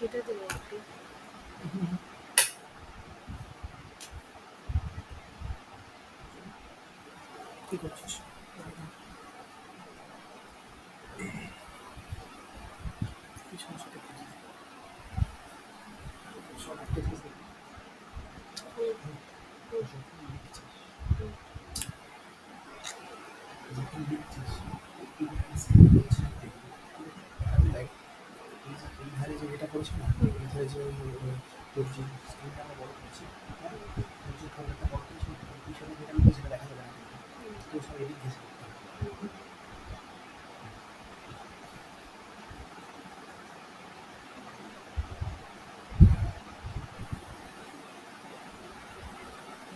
এটা দিলে একটু কি করছিস? কি সমস্যাটা কি? সব একটা জিনিস দেখি। যখন লিখছিস, যখন লিখছিস, ignorance হচ্ছে না দেখবি। লাইক এই ধারে যে এটা করেছে না, এই ধারে যে তোর যে স্ক্রিনটা আমরা বড় করেছি, হ্যাঁ? তোর যে ফোল্ডারটা বড় করেছি না, ওর পিছনে যেটা লিখে সেটা দেখা যাবে না কিন্তু। তোর সব এদিক ঘেঁষে লিখতে হবে।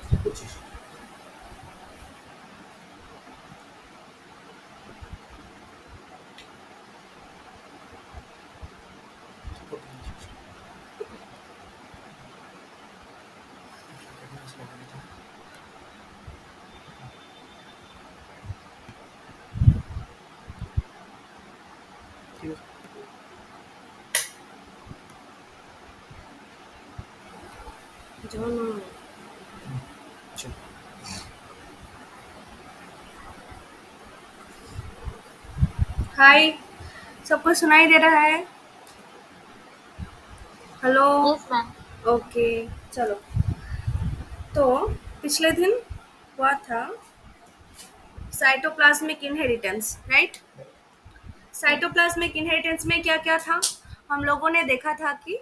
কি করছিস? কি করতে দিচ্ছিস? এখানে আসলে এটা লিখে। ঠিক আছে? জানো। চল। हाय, सबको सुनाई दे रहा है? हेलो। Yes ma'am. ओके, चलो। तो पिछले दिन हुआ था cytoplasmic inheritance, right? Cytoplasmic inheritance में क्या क्या था? हम लोगों ने देखा था कि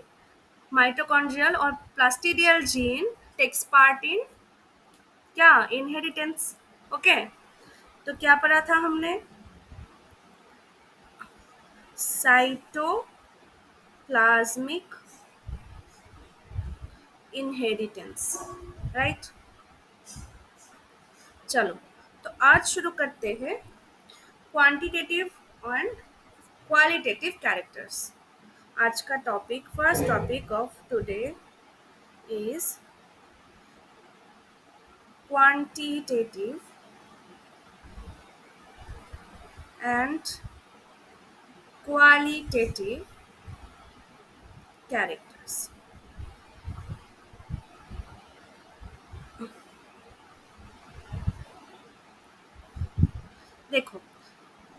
माइटोकॉन्ड्रियल और plastidial gene takes part in क्या इनहेरिटेंस। ओके, तो क्या पढ़ा था हमने? Cytoplasmic inheritance, right? चलो, तो आज शुरू करते हैं क्वांटिटेटिव एंड क्वालिटेटिव कैरेक्टर्स। आज का topic, first topic of today is quantitative and qualitative characters. देखो,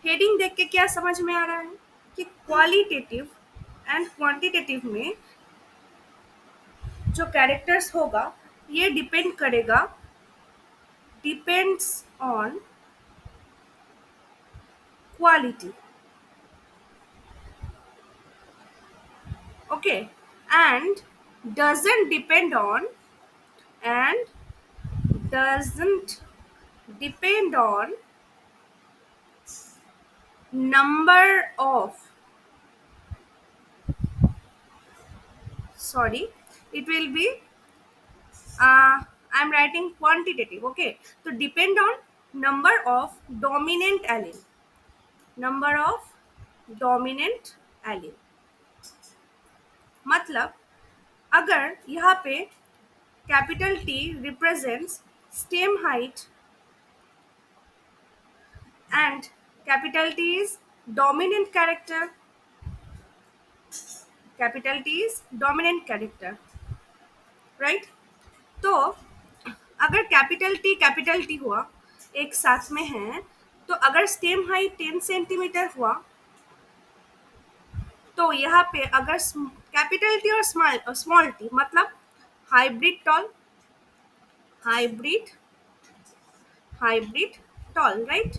हेडिंग देख के क्या समझ में आ रहा है कि क्वालिटेटिव एंड क्वांटिटेटिव में जो कैरेक्टर्स होगा ये depends on quality, okay, and doesn't depend on and doesn't depend on number of, sorry, it will be I'm writing quantitative, okay. So depend on number of dominant allele, number of dominant allele। मतलब अगर यहाँ पे capital T represents stem height and capital T is dominant character, capital T is dominant character, right? तो अगर capital T हुआ एक साथ में है, तो अगर स्टेम हाइट 10 सेंटीमीटर हुआ तो यहाँ पे अगर कैपिटल टी और स्मॉल टी मतलब hybrid tall, hybrid hybrid tall, right?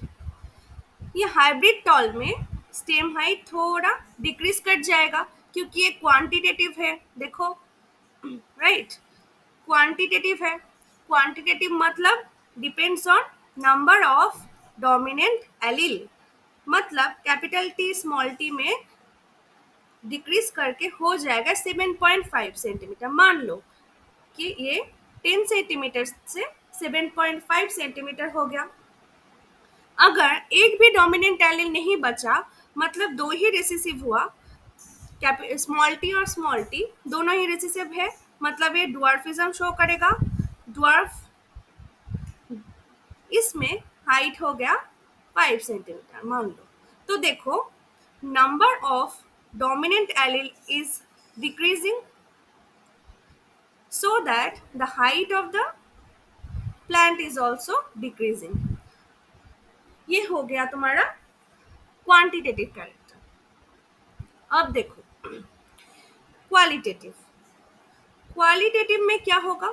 ये हाइब्रिड टॉल में स्टेम हाइट थोड़ा डिक्रीज कर जाएगा क्योंकि ये क्वांटिटेटिव है, देखो, राइट? क्वांटिटेटिव है, क्वांटिटेटिव मतलब depends on number of dominant allele, मतलब कैपिटल टी स्मॉल टी में डिक्रीज करके हो जाएगा 7.5 सेंटीमीटर। मान लो कि ये 10 सेंटीमीटर से 7.5 सेंटीमीटर हो गया। अगर एक भी डोमिनेंट एलील नहीं बचा, मतलब दो ही रिसेसिव हुआ, स्मॉल टी और स्मॉल टी दोनों ही रिसेसिव है, मतलब ये ड्वार्फिज्म शो करेगा। ड्वार्फ, इसमें हाइट हो गया 5 सेंटीमीटर मान लो। तो देखो, number of dominant allele is decreasing so that the height of the plant is also decreasing. ये हो गया तुम्हारा क्वांटिटेटिव कैरेक्टर. अब देखो क्वालिटेटिव. क्वालिटेटिव में क्या होगा?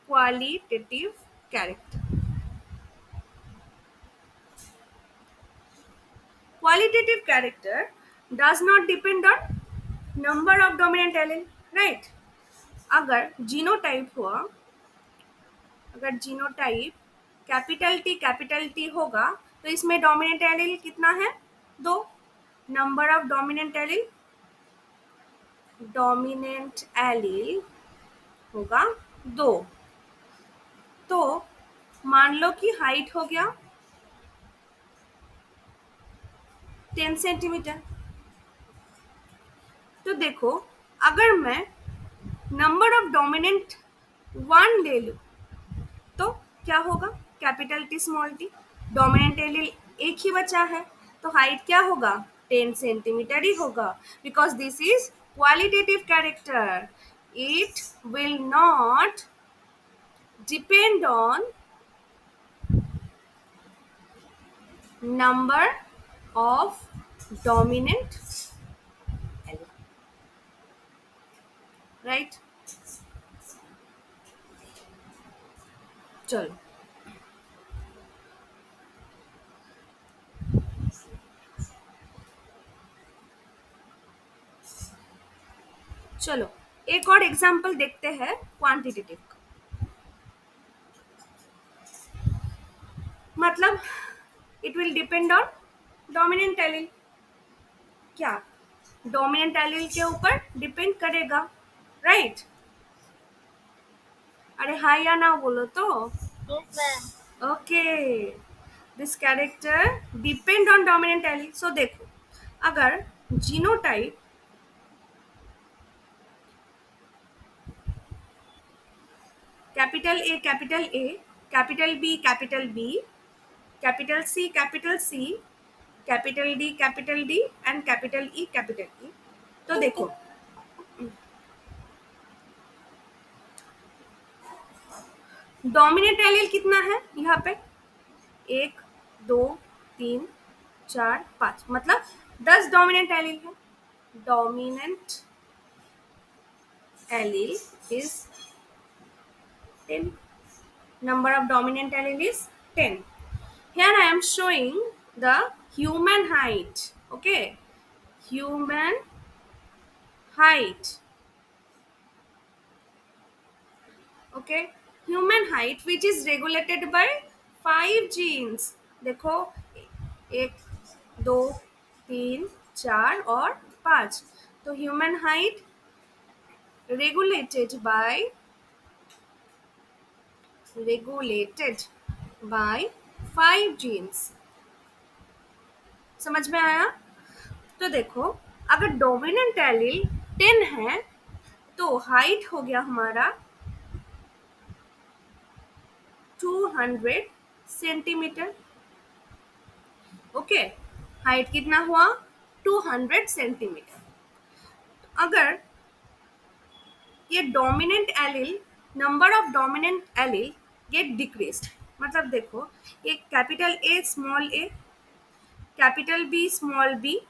Qualitative character. Qualitative character does not depend on number of dominant allele, right? अगर जीनोटाइप हुआ, अगर जीनोटाइप कैपिटल टी होगा तो इसमें डोमिनेंट एलील कितना है? 2. नंबर ऑफ डोमिनेंट एलील होगा 2. तो मान लो कि हाइट हो गया 10 सेंटीमीटर. तो देखो अगर मैं नंबर ऑफ डोमिनेंट 1 ले लूं तो क्या होगा? Capital T small T. Dominant allele एक ही बचा है तो हाइट क्या होगा? 10 सेंटीमीटर ही होगा. Because this is qualitative character. It will not depend on number of dominant allele, right? चलो चलो एक और एग्जांपल देखते हैं क्वांटिटेटिव का. मतलब it will depend on dominant allele. क्या डोमिनेंट एलील के ऊपर डिपेंड करेगा, राइट? अरे हाँ या ना बोलो तो. Okay. This character depend on dominant allele. So देखो अगर genotype capital A capital B capital C capital D and capital E तो देखो डोमिनेंट एलील कितना है यहाँ पे? 1 2 3 4 5 मतलब 10 डोमिनेंट एलील है. Dominant allele is 10. Number of dominant allele is 10. Here I am showing the human height. Okay, human height. Okay, human height which is regulated by 5 genes. देखो 1 2 3 4 और 5. तो human height regulated by 5 genes. समझ में आया? तो देखो अगर dominant allele 10 है तो हाइट हो गया हमारा 200 सेंटीमीटर. ओके, हाइट कितना हुआ? 200 सेंटीमीटर. अगर ये dominant allele number of dominant allele get decreased. मतलब देखो ये capital A small A, capital B small B,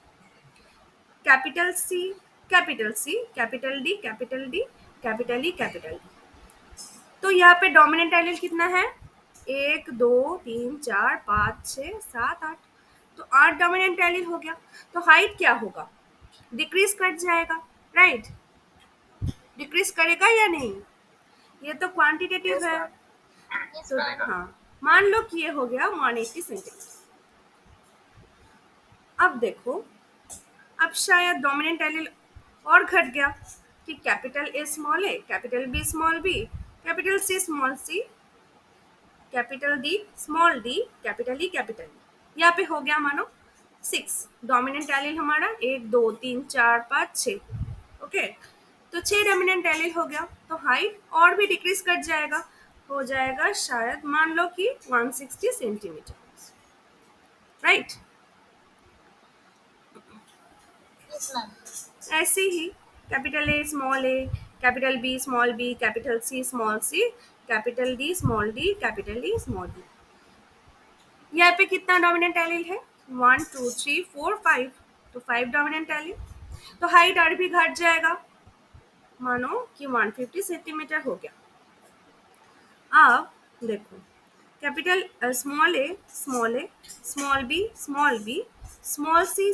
capital D capital D capital E. तो यहाँ पे डोमिनेंट एलील कितना है? 1 2 3 4 5 6 7 8. तो 8 डोमिनेंट एलील हो गया. तो हाइट क्या होगा? डिक्रीज कर जाएगा, राइट? डिक्रीज करेगा या नहीं? ये तो क्वांटिटेटिव है. तो हाँ मान लो कि ये हो गया 180 सेंटीमीटर. अब देखो अब शायद डोमिनेंट एलील और घट गया कि capital A small A, capital B small B, capital C small C, capital D small D, capital E. यहाँ पे हो गया मानो 6 डोमिनेंट एलील हमारा. 1 2 3 4 5 6. ओके, तो 6 डोमिनेंट एलील हो गया. तो हाइट और भी डिक्रीज कर जाएगा, हो जाएगा शायद मान लो कि 160 सेंटीमीटर, राइट? ऐसे ही capital A, capital B, small b, capital C, capital D, capital E, small d। यहाँ पे कितना डोमिनेंट एलिल है? 1 2 3 4 5, तो 5 डोमिनेंट एलिल। तो हाइट और भी घट जाएगा, मानो कि 150 सेंटीमीटर हो गया। अब देखो, capital small A, small B, small C,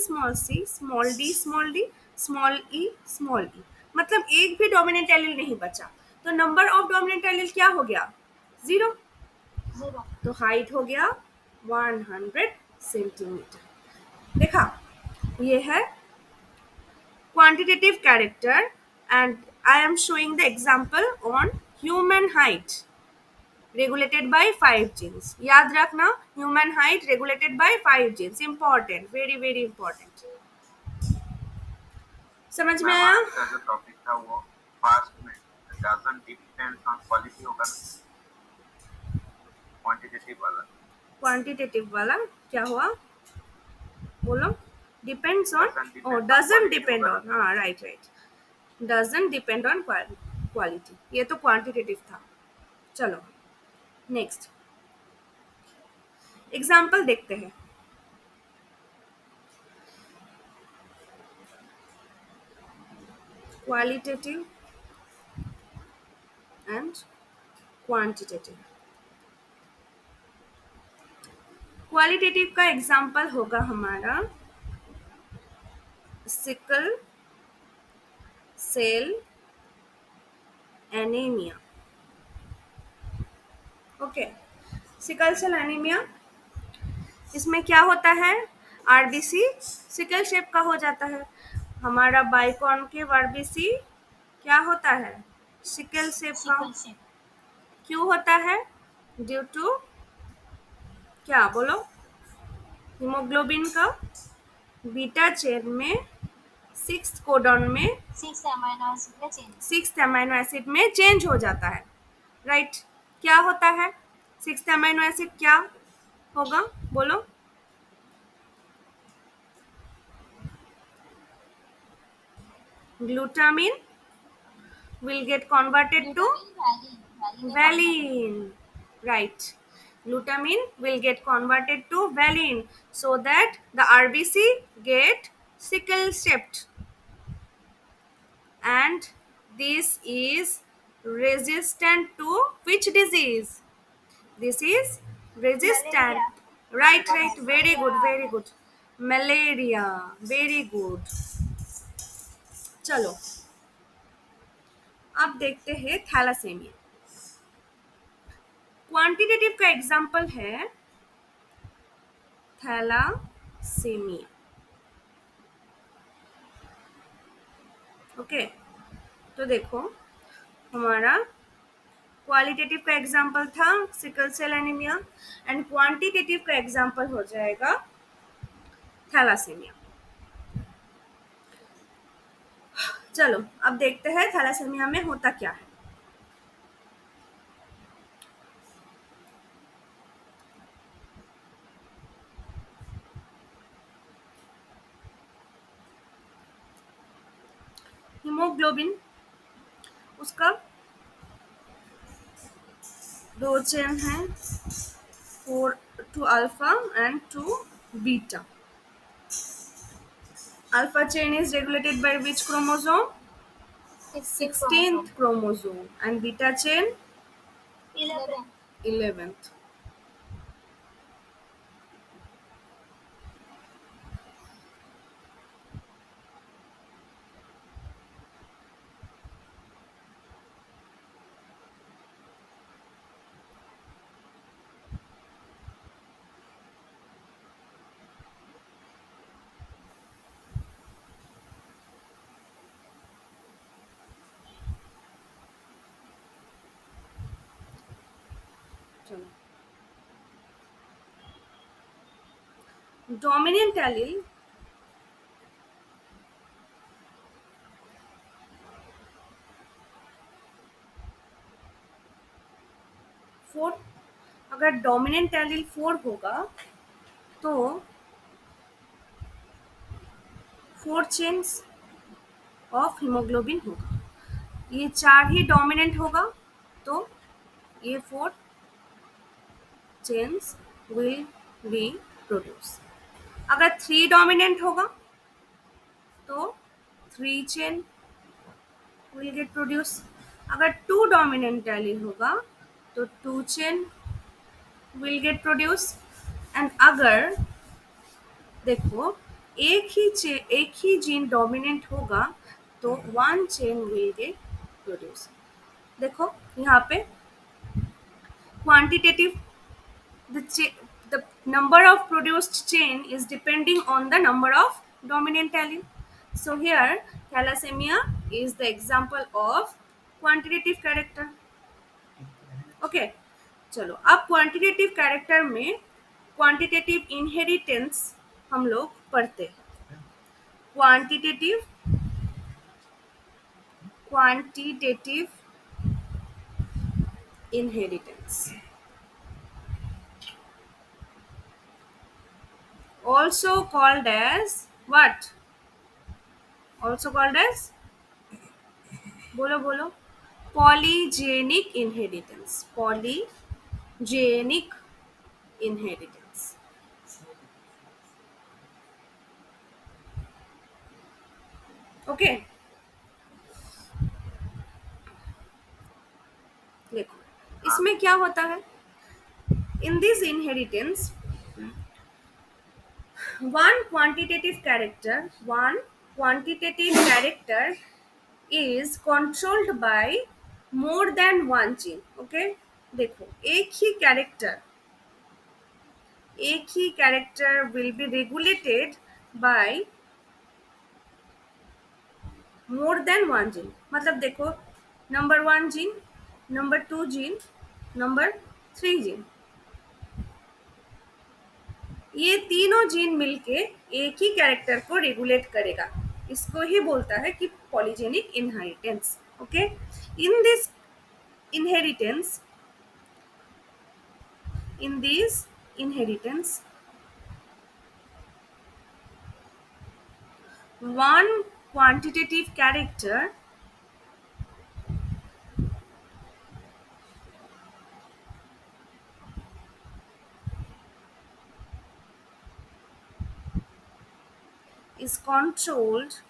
small ई, मतलब एक भी डोमिनेंट एलिल नहीं बचा। तो नंबर ऑफ डोमिनेंट एलिल क्या हो गया? 0। तो हाइट हो गया 100 सेंटीमीटर। देखा, ये है quantitative character, and I am showing the example on human height regulated by 5 genes। याद रखना, human height regulated by 5 genes, important, very very important। समझ में आया? आज का जो टॉपिक था वो फास्ट में डजंट डिपेंड ऑन क्वालिटी होगा ना, क्वांटिटेटिव वाला। क्वांटिटेटिव वाला क्या हुआ? बोलो। Depends on, Doesn't depend on doesn't quality depend होगा ऑन, हाँ right right, doesn't depend on quality. ये तो क्वांटिटेटिव था। चलो नेक्स्ट एग्जाम्पल देखते हैं। Qualitative and quantitative. क्वालिटेटिव का एग्जाम्पल होगा हमारा sickle cell anaemia. Okay, sickle cell anaemia, इसमें क्या होता है? आरबीसी सिकल शेप का हो जाता है। हमारा बाइकॉन्केव आरबीसी क्या होता है? सिकल शेप का। क्यों होता है? ड्यू टू क्या? बोलो। हीमोग्लोबिन का बीटा चेन में 6 कोडॉन में 6 अमीनो एसिड में चेंज हो जाता है, राइट। क्या होता है? 6 अमीनो एसिड क्या होगा? बोलो। Glutamine will get converted to valine, right? Glutamine will get converted to valine so that the RBC get sickle shaped, and this is resistant to which disease? This is resistant, right, very good, malaria, very good। चलो अब देखते हैं थैलासेमिया। Quantitative का example है थैलासेमिया। Okay, तो देखो, हमारा qualitative का एग्जाम्पल था sickle cell anaemia, and quantitative का एग्जाम्पल हो जाएगा थैलासेमिया। चलो अब देखते हैं थैलासेमिया में होता क्या है। हीमोग्लोबिन, उसका 2 चेन है, 2 alpha and 2 beta. Alpha chain is regulated by which chromosome? 16th chromosome, and beta chain 11th। Dominant allele four, अगर डोमिनेंट एलील 4 होगा तो 4 चेन्स ऑफ हीमोग्लोबिन होगा। ये 4 ही डोमिनेंट होगा तो ये 4 चेन्स विल बी प्रोड्यूस। अगर 3 डोमिनेंट होगा तो 3 चेन विल गेट प्रोड्यूस। अगर 2 डोमिनेंट एलील होगा तो 2 chain will get produce. And अगर देखो एक ही जीन डोमिनेंट होगा तो 1 चेन विल गेट प्रोड्यूस। देखो यहाँ पे quantitative, the number of produced chain is depending on the number of dominant allele. So here thalassemia is the example of quantitative character. Okay, चलो अब क्वांटिटेटिव कैरेक्टर में quantitative inheritance हम लोग पढ़ते हैं। Quantitative quantitative inheritance, also called as what? Also called as, बोलो बोलो, polygenic inheritance, polygenic inheritance. Okay देखो इसमें क्या होता है, in this inheritance one quantitative character is controlled by more than one gene. Okay, देखो एक ही character will be regulated by more than one gene. मतलब देखो number 1 gene, number 2 gene, number 3 gene, ये तीनों जीन मिलके एक ही कैरेक्टर को regulate करेगा। इसको ही बोलता है कि polygenic inheritance. Okay, in this inheritance in this inheritance one quantitative character is controlled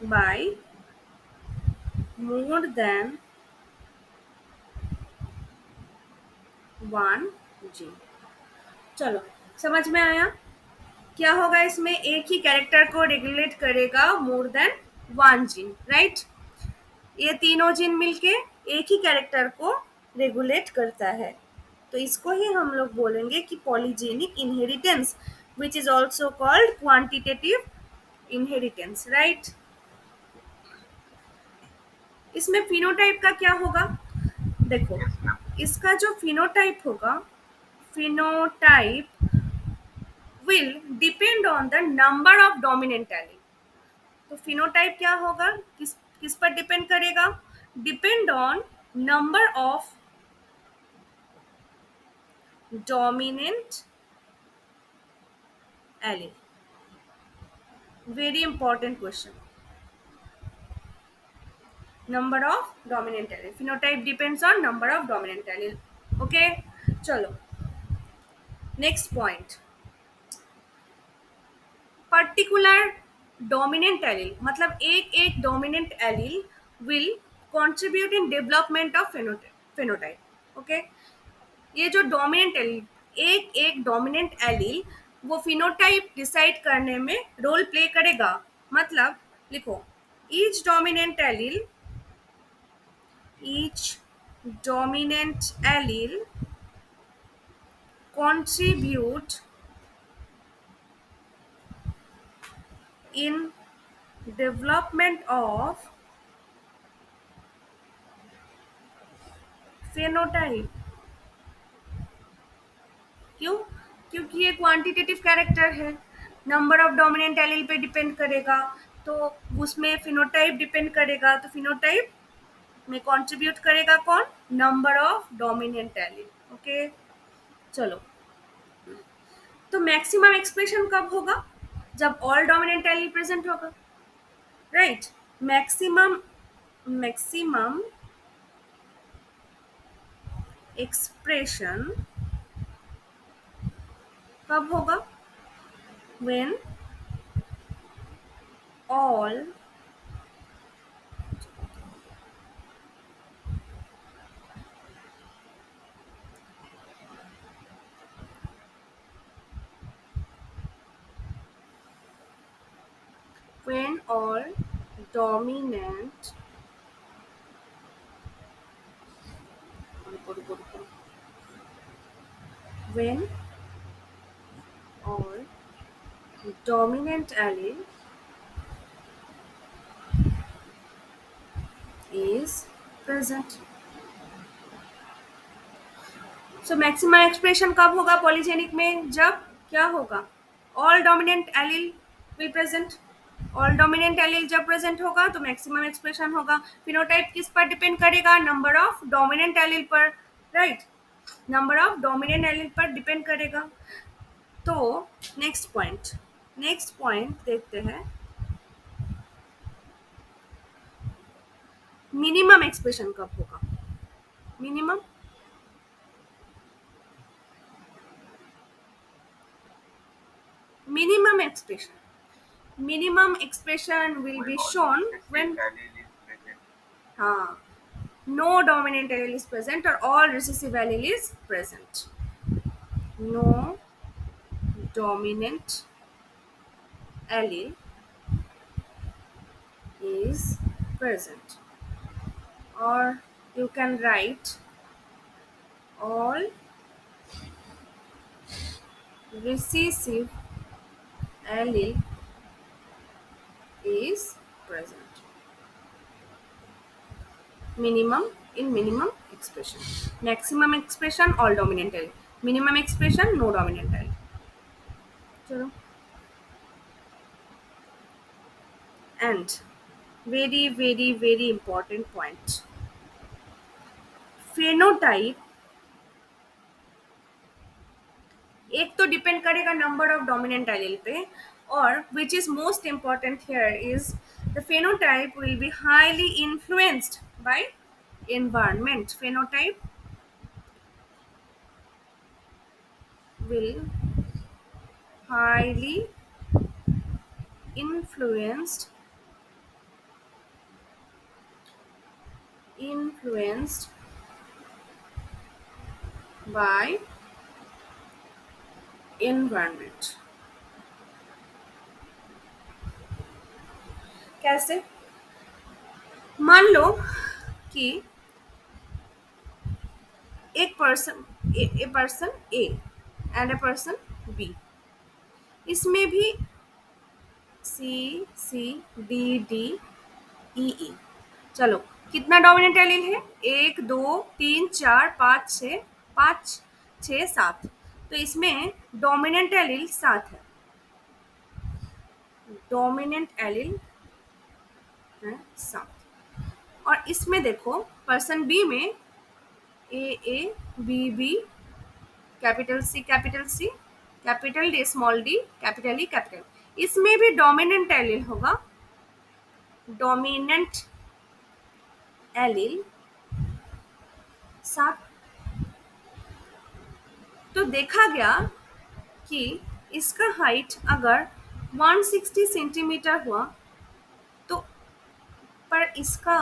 by more than one gene। चलो समझ में आया क्या होगा इसमें, एक ही कैरेक्टर को रेगुलेट करेगा more than one gene, right. ये तीनों जीन मिलके एक ही कैरेक्टर को रेगुलेट करता है, तो इसको ही हम लोग बोलेंगे कि polygenic inheritance, which is also called quantitative inheritance, right. इसमें फिनोटाइप का क्या होगा, देखो Yes, ma'am. इसका जो फिनोटाइप होगा, phenotype will depend on the number of dominant allele। तो फिनोटाइप क्या होगा, किस किस पर डिपेंड करेगा, depend on number of dominant allele. Very important question, number of dominant allele, phenotype depends on number of dominant allele. Okay चलो next point, particular dominant allele, मतलब एक dominant allele will contribute in development of phenotype. Okay, ये जो dominant allele, एक dominant allele वो phenotype decide करने में role play करेगा। मतलब लिखो each dominant allele contribute in development of phenotype। क्यों, क्योंकि ये क्वांटिटेटिव कैरेक्टर है, नंबर ऑफ डोमिनेंट एलील पे डिपेंड करेगा, तो उसमें फिनोटाइप डिपेंड करेगा, तो फिनोटाइप में कंट्रीब्यूट करेगा कौन, number of dominant allele. Okay चलो, तो मैक्सिमम एक्सप्रेशन कब होगा? जब ऑल डोमिनेंट एलील प्रेजेंट होगा, राइट? मैक्सिमम मैक्सिमम एक्सप्रेशन कब होगा? When all when all dominant when all dominant allele is present. So maximum expression कब होगा पॉलीजेनिक में? जब क्या होगा? All dominant allele will present. All dominant allele जब प्रेजेंट होगा तो मैक्सिमम एक्सप्रेशन होगा। फिनोटाइप किस पर डिपेंड करेगा? नंबर ऑफ डोमिनेंट एलील पर, right? Number of dominant allele पर डिपेंड करेगा। तो नेक्स्ट पॉइंट देखते हैं। मिनिमम एक्सप्रेशन कब होगा? Minimum minimum expression will when be all shown recessive when allele is present. no dominant allele is present or all recessive allele is present. No dominant allele is present, or you can write all recessive allele is present. Minimum expression. Maximum expression all dominant allele. Minimum expression no dominant allele. चलो, and very important point, phenotype एक तो depend करेगा number of dominant allele पे, और which is most important here is the phenotype will be highly influenced by environment. Phenotype will highly influenced by environment. कैसे? मान लो कि एक person A and a person B, इसमें भी सी ई ई, चलो कितना डोमिनेंट एलील है? 1 2 3 4 5 6, 5 6 7, तो इसमें डोमिनेंट एलील 7 है। डोमिनेंट एलील है 7, और इसमें देखो पर्सन बी में A B, capital C capital D, small D, capital E capital, इसमें भी डोमिनेंट एलील होगा। Dominant allele 7। तो देखा गया कि इसका हाइट अगर 160 सेंटीमीटर हुआ तो पर इसका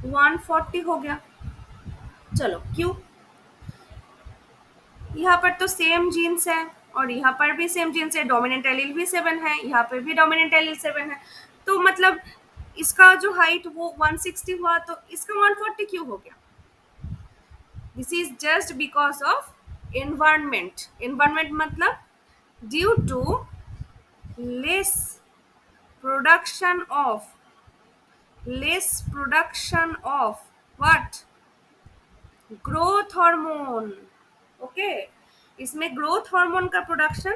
140 हो गया। चलो क्यों? यहाँ पर तो सेम जीन्स है और यहाँ पर भी सेम जीन्स है, डोमिनेंट एलील भी 7 है, यहाँ पर भी डोमिनेंट एलील 7 है, तो मतलब इसका जो हाइट वो 160 हुआ तो इसका 140 क्यों हो गया? This is just because of environment मतलब due to less production of what? Growth hormone. Okay, इसमें ग्रोथ हार्मोन का प्रोडक्शन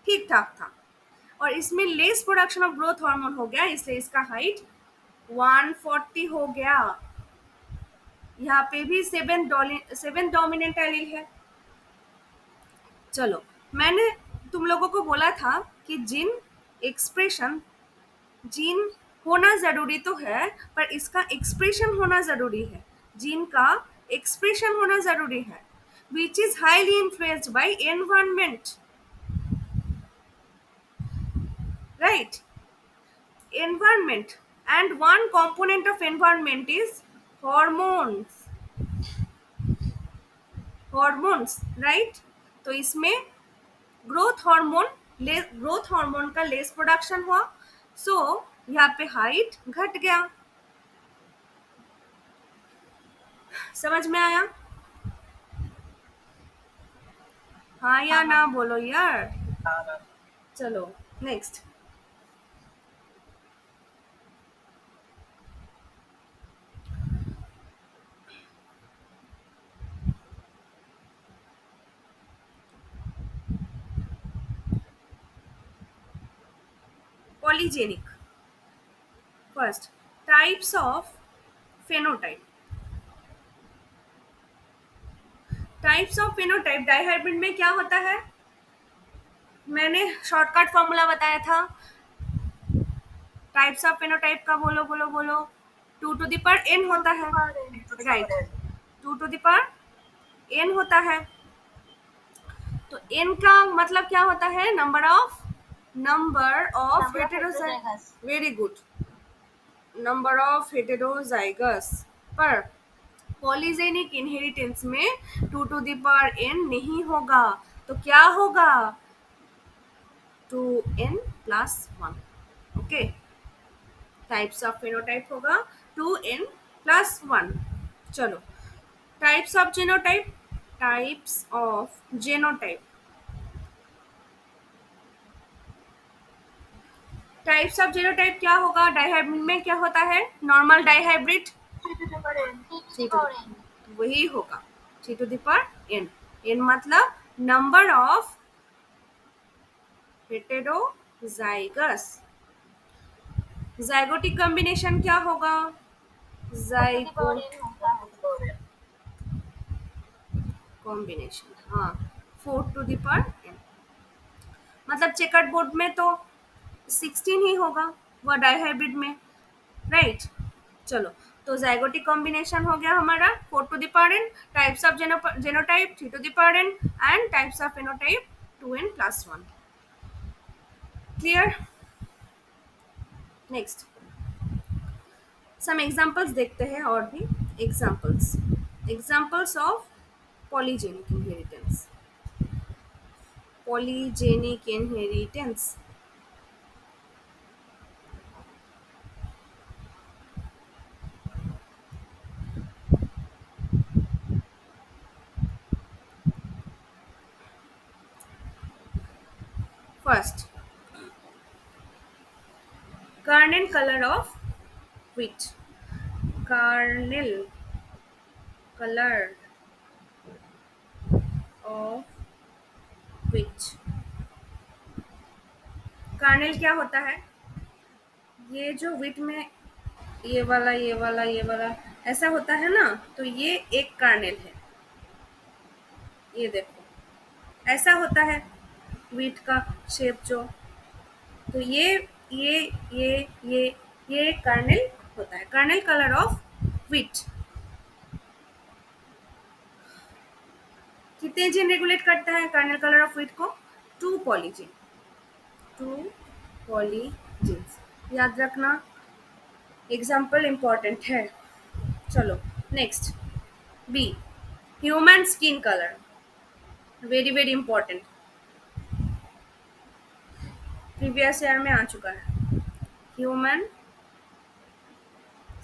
ठीक ठाक था और इसमें less production of growth hormone हो गया, इसलिए इसका हाइट 140 हो गया। यहाँ पे भी 7 डोमिनेंट एलील है। चलो मैंने तुम लोगों को बोला था कि जीन होना जरूरी तो है, पर इसका एक्सप्रेशन होना जरूरी है। जीन का एक्सप्रेशन होना जरूरी है, which is highly influenced by environment, right? Environment, and one component of environment is hormones. Hormones, right? तो इसमें ग्रोथ हार्मोन का लेस प्रोडक्शन हुआ, सो यहाँ पे हाइट घट गया। समझ में आया? हाँ या ना बोलो यार। चलो next. Polygenic. First, types of phenotype. Types of phenotype dihybrid में क्या होता है? मैंने शॉर्टकट फॉर्मूला बताया था। टाइप्स ऑफ फेनोटाइप का बोलो बोलो बोलो। 2 टू द पावर n होता है, right? 2 to the power n होता है। तो n का मतलब क्या होता है? Number of heterozygous. Very good, number of heterozygous. पर पॉलीजेनिक इनहेरिटेंस में 2 टू द पावर n नहीं होगा, तो क्या होगा? 2n+1। Okay, types of phenotype होगा 2n+1। चलो, types of genotype. Types of genotype. Types of genotype क्या होगा? डाइहाइब्रिड में क्या होता है? नॉर्मल डाइहाइब्रिड वही होगा, 3 to the power n। n मतलब number of heterozygous. Zygotic combination क्या होगा? जाइगोट कॉम्बिनेशन, हाँ, 4 टू द पावर n। मतलब चेकर्ड बोर्ड में तो 16 ही होगा, वह डाइहाइब्रिड में, राइट? चलो, तो जाइगोटिक कॉम्बिनेशन हो गया हमारा 4 to the power n। Types of genotype 3 to the power n, and types of phenotype 2n+1। Clear? Next some examples देखते हैं, और भी examples of polygenic inheritance. Polygenic inheritance. First, kernel color of wheat। kernel color of wheat। Kernel क्या होता है? ये जो विट में ये वाला ऐसा होता है ना, तो ये एक कर्नेल है। ये देखो, ऐसा होता है वीट का शेप जो, तो ये कर्नेल होता है। Kernel colour of wheat. कितने जीन रेगुलेट करता है कर्नेल कलर ऑफ वीट को? 2 पॉलीजीन। 2 पॉलीजीन्स, याद रखना, एग्जाम्पल इंपॉर्टेंट है। चलो next, B, human skin colour. Very very important, previous year में आ चुका है। ह्यूमन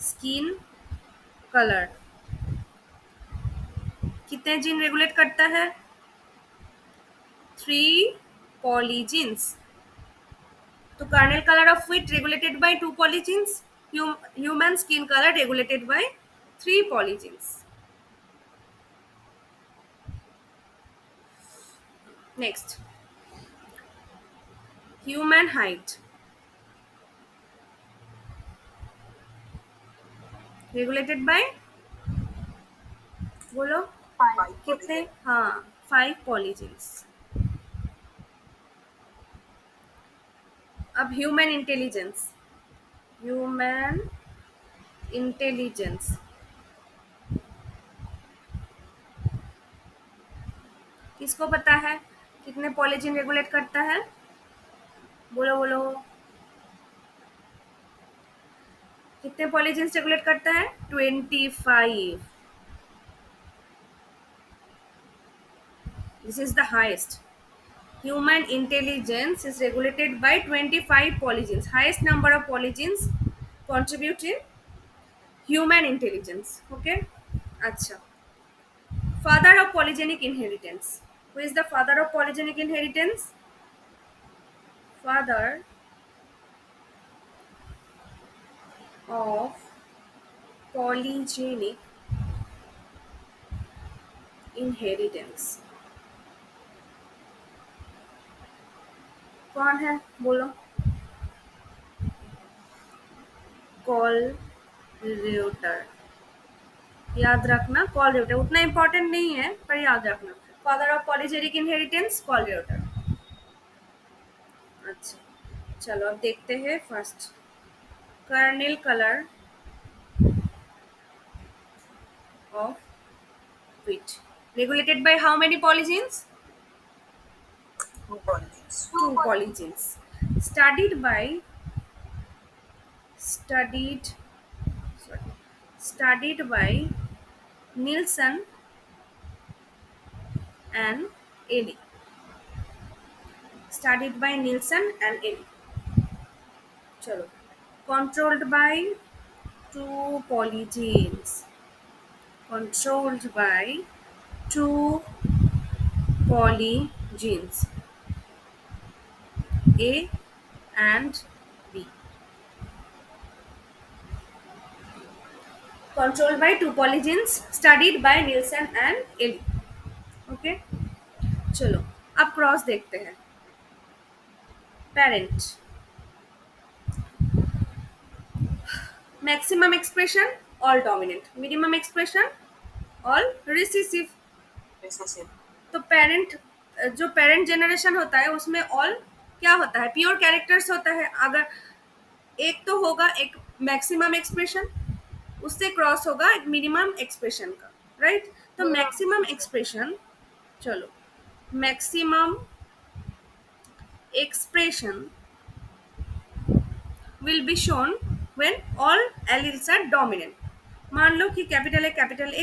स्किन कलर कितने जीन रेगुलेट करता है? 3 पॉलीजीन्स। तो kernel colour of wheat regulated by 2 polygenes, human skin color regulated by 3 polygenes। Next, human height regulated by, बोलो कितने? हाँ, 5 polygenes। अब ह्यूमन इंटेलिजेंस, ह्यूमन इंटेलिजेंस किसको पता है कितने पॉलीजीन रेगुलेट करता है? बोलो बोलो, कितने पॉलीजीन्स रेगुलेट करता है? 25। This is the highest. Human intelligence is regulated by 25 polygenes. Highest number of polygenes contribute in human intelligence. Okay. Acha. Father of polygenic inheritance. Who is the father of polygenic inheritance? Father of polygenic inheritance. कौन है बोलो? Call रेउटर. याद रखना, call रेउटर उतना important नहीं है पर याद रखना. Father of polygenic inheritance call Reuter. अच्छा, चलो अब देखते हैं first. Kernel colour of wheat regulated by how many polygenes? Two polygenes. Studied by studied sorry studied by Nielsen and Eddy. Studied by Nielsen and Eddy. चलो. Controlled by two polygenes. Controlled by two polygenes A and B. Controlled by two polygenes studied by Nielsen and Eddy. Okay. चलो अब cross देखते हैं. Parent, maximum expression all dominant, minimum expression all recessive. तो parent, जो parent generation होता है उसमें all क्या होता है? प्योर कैरेक्टर्स होता है. अगर एक तो होगा एक मैक्सिमम एक्सप्रेशन, उससे क्रॉस होगा एक मिनिमम एक्सप्रेशन का. राइट. तो मैक्सिमम एक्सप्रेशन, चलो maximum expression will be shown when all alleles are dominant. मान लो कि कैपिटल ए,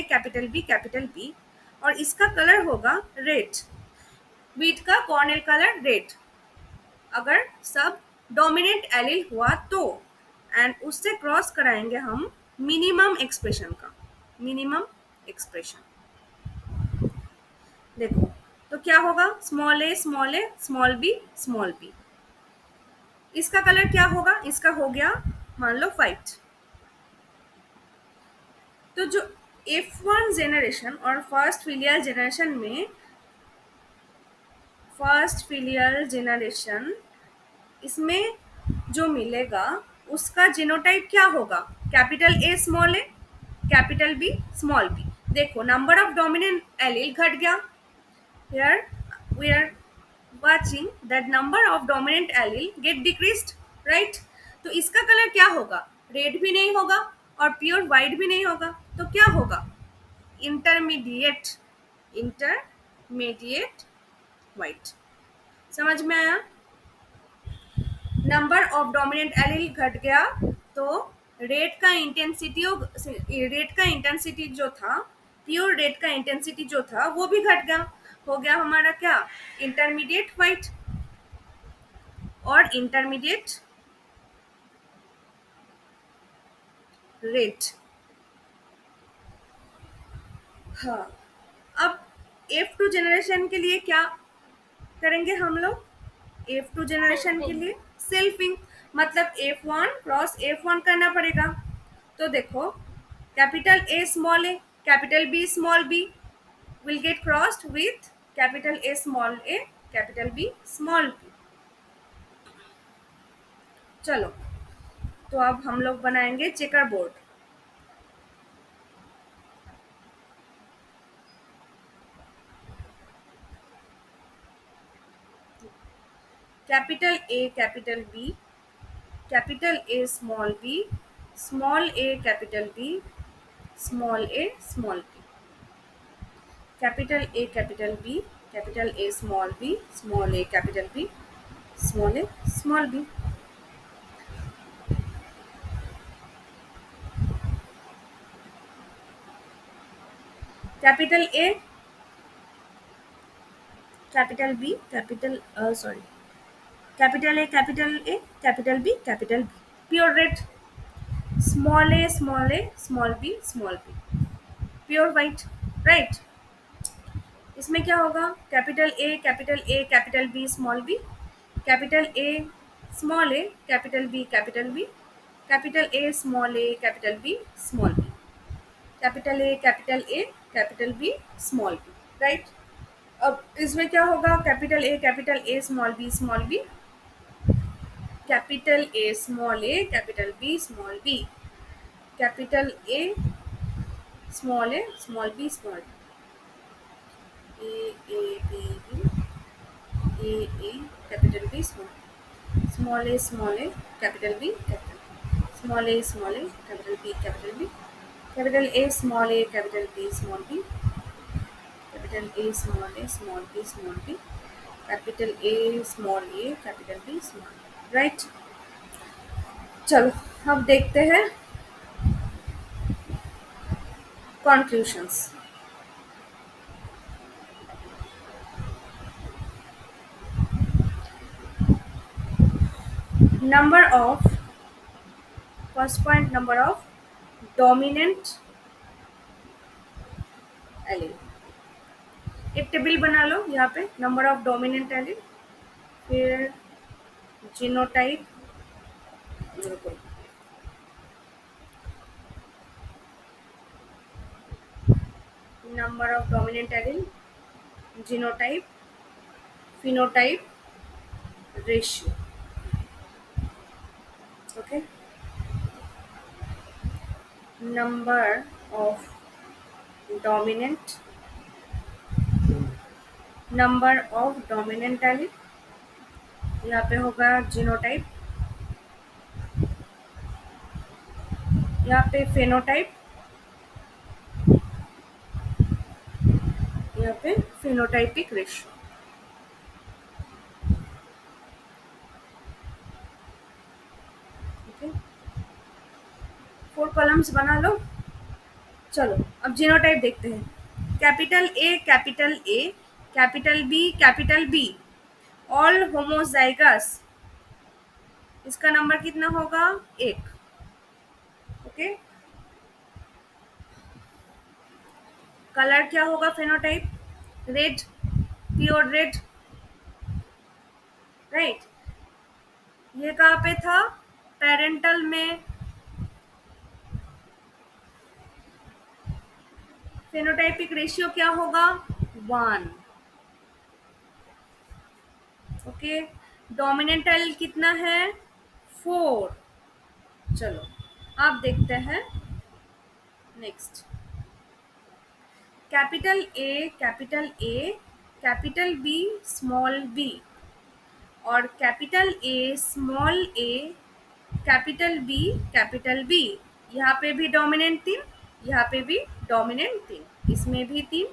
कैपिटल बी और इसका कलर होगा रेड. वीट का कॉर्नेल कलर रेड. अगर सब डोमिनेंट एलील हुआ तो, एंड उससे क्रॉस कराएंगे हम मिनिमम एक्सप्रेशन का. मिनिमम एक्सप्रेशन देखो तो क्या होगा? Small A small B. इसका कलर क्या होगा? इसका हो गया मान लो वाइट. तो जो F1 जेनरेशन और फर्स्ट फिलियल जेनरेशन इसमें जो मिलेगा उसका जीनोटाइप क्या होगा? Capital A, capital B, small B. देखो नंबर ऑफ डोमिनेंट एलील घट गया. Here we are watching that number of dominant allele get decreased, right? तो इसका कलर क्या होगा? रेड भी नहीं होगा और प्योर वाइट भी नहीं होगा. तो क्या होगा? Intermediate white. समझ में आया? नंबर ऑफ डोमिनेंट एलील घट गया तो रेड का इंटेंसिटी जो था, प्योर रेड का इंटेंसिटी जो था वो भी घट गया. हो गया हमारा क्या? इंटरमीडिएट वाइट और इंटरमीडिएट रेड. हाँ, अब F2 जनरेशन के लिए क्या करेंगे हम लोग? F2 जनरेशन के लिए सेल्फिंग, मतलब F1 क्रॉस F1 करना पड़ेगा. तो देखो capital A, capital B will get crossed with capital A, capital B, small b. चलो तो अब हम लोग बनाएंगे chequer board. Capital A, capital B, capital A small A capital B, small A small B, capital A capital B, capital A small B, small A capital B, small A small B. Capital A capital B capital sorry capital A capital A capital B capital B, pure red. Small A small B pure white, right. इसमें क्या होगा, capital B small B, capital A capital B capital B, capital A capital B small B, capital A capital B small B, right. अब इसमें क्या होगा, capital A small B, capital A capital B small B, capital A small B small B, A B B, A capital B small A capital B capital, small A capital B capital B, capital A capital B small B, capital A small B, capital A capital B small, right. चलो अब देखते हैं conclusions. First point, number of dominant allele. एक table बना लो यहाँ पे, number of dominant allele, फिर genotype, number of dominant allele, genotype, phenotype, ratio, okay. Number of dominant allele, यहाँ पे होगा जीनोटाइप, यहाँ पे फेनोटाइप, यहाँ पे फिनोटाइपिक रेशियो, ओके। 4 कॉलम्स बना लो। चलो अब जीनोटाइप देखते हैं। Capital A capital be all homozygous, इसका नंबर कितना होगा, 1, ओके। कलर क्या होगा, phenotype red, pure red, right. ये कहाँ पे था, पेरेंटल में। फेनोटाइपिक रेशियो क्या होगा, 1, ओके। डोमिनेंट एलील कितना है, 4। चलो अब देखते हैं next. Capital A capital B small B, और कैपिटल ए कैपिटल बी, यहाँ पे भी डोमिनेंट 3, यहाँ पे भी डोमिनेंट 3, इसमें भी 3,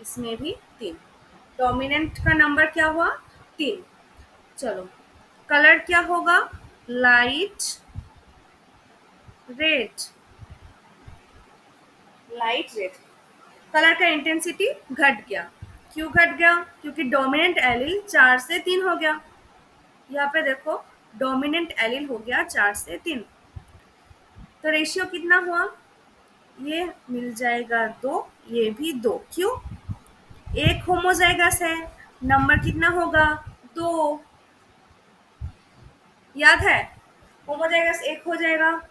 इसमें भी 3, डोमिनेंट का नंबर क्या हुआ, 3। चलो कलर क्या होगा, लाइट रेड, कलर का इंटेंसिटी घट गया। क्यों घट गया, क्योंकि डोमिनेंट एलील 4 से 3 हो गया। यहाँ पे देखो डोमिनेंट एलील हो गया 4 से 3, तो रेशियो कितना हुआ, ये मिल जाएगा 2, ये भी 2। क्यों, एक होमोजाइगस है, नंबर कितना होगा, 2। याद है, होमोजाइगस 1 हो जाएगा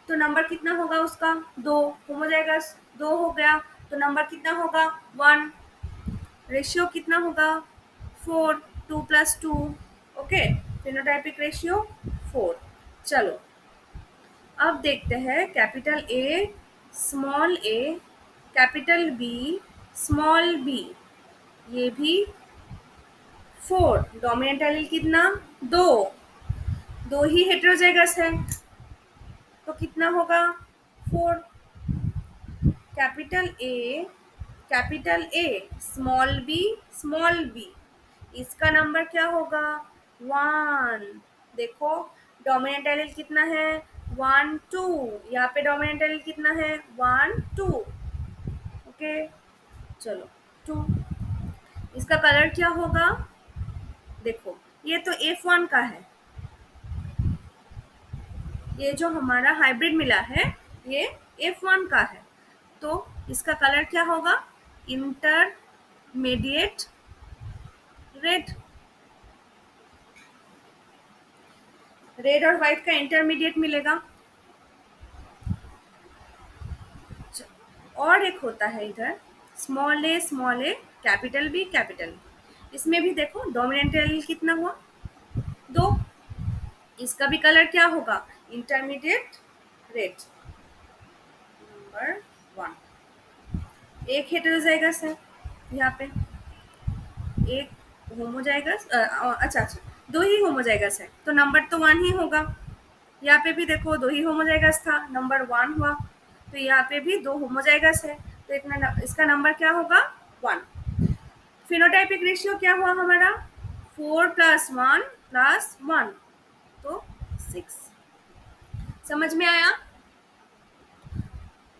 तो नंबर कितना होगा उसका, 2। होमोजाइगस 2 हो गया तो नंबर कितना होगा, 1। रेशियो कितना होगा, 4, 2 + 2, ओके। Phenotypic ratio 4। चलो अब देखते हैं capital A capital B small B, ये भी 4। डोमिनेंट एलील कितना, 2। दो ही हेटेरोजाइगस है, तो कितना होगा? 4। कैपिटल ए स्मॉल बी, इसका नंबर क्या होगा? 1। देखो डोमिनेंट एलील कितना है? 1 2। यहाँ पे डोमिनेंट एलील कितना है? 1 2। ओके, चलो 2। इसका कलर क्या होगा? देखो ये तो F1 का है, ये जो हमारा हाइब्रिड मिला है ये F1 का है, तो इसका कलर क्या होगा? Intermediate red. रेड और व्हाइट का इंटरमीडिएट मिलेगा। और एक होता है इधर स्मॉल ए कैपिटल बी। इसमें भी देखो डोमिनेंट एलील कितना हुआ? 2। इसका भी कलर क्या होगा? Intermediate red. नंबर 1 एक हेटेरोजाइगस है, यहाँ पे एक होमोजाइगस, अच्छा अच्छा, दो ही होमोजाइगस है तो नंबर तो 1 ही होगा। यहाँ पे भी देखो दो ही होमोजाइगस था, नंबर 1 हुआ, तो यहाँ पे भी दो होमोजाइगस है, तो इतना इसका नंबर क्या होगा? 1। फिनोटाइपिक रेशियो क्या हुआ हमारा? 4 + 1 + 1, तो 6। समझ में आया?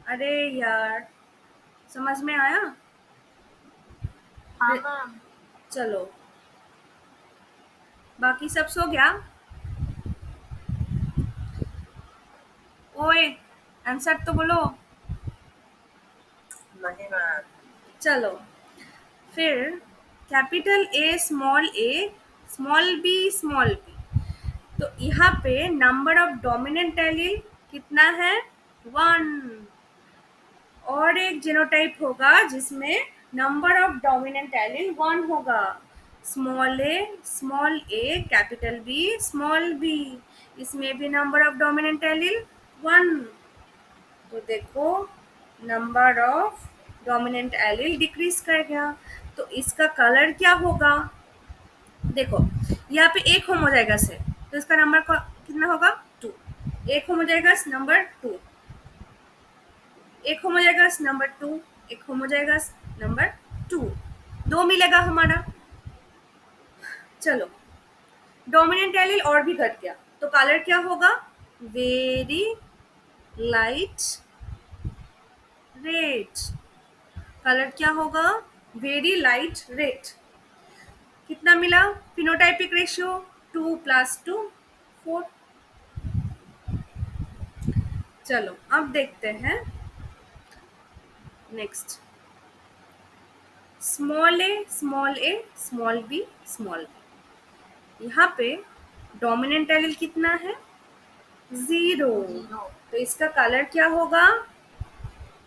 अरे यार, समझ में आया? हाँ मैम। चलो, बाकी सब सो गया? ओए, आंसर तो बोलो। नहीं मैम। चलो फिर कैपिटल ए स्मॉल बी, तो यहाँ पे नंबर ऑफ डोमिनेंट एलील कितना है? 1। और एक जीनोटाइप होगा जिसमें नंबर ऑफ डोमिनेंट एलील 1 होगा। Small A capital B small B, इसमें भी नंबर ऑफ डोमिनेंट एलील 1। तो देखो number of dominant allele decrease कर गया, तो इसका कलर क्या होगा? देखो यहाँ पे एक होमोजाइगस है, तो इसका नंबर कितना होगा? 2। एक होमोजाइगस नंबर 2, एक होमोजाइगस नंबर 2, एक होमोजाइगस नंबर 2, 2 मिलेगा हमारा। चलो डोमिनेंट एलील और भी घट गया, तो कलर क्या होगा? Very light red. कलर क्या होगा? Very light red. कितना मिला? Phenotypic ratio 2 + 2 4। चलो अब देखते हैं next. Small A small B, यहाँ पे डोमिनेंट एलील कितना है? 0। तो इसका कलर क्या होगा?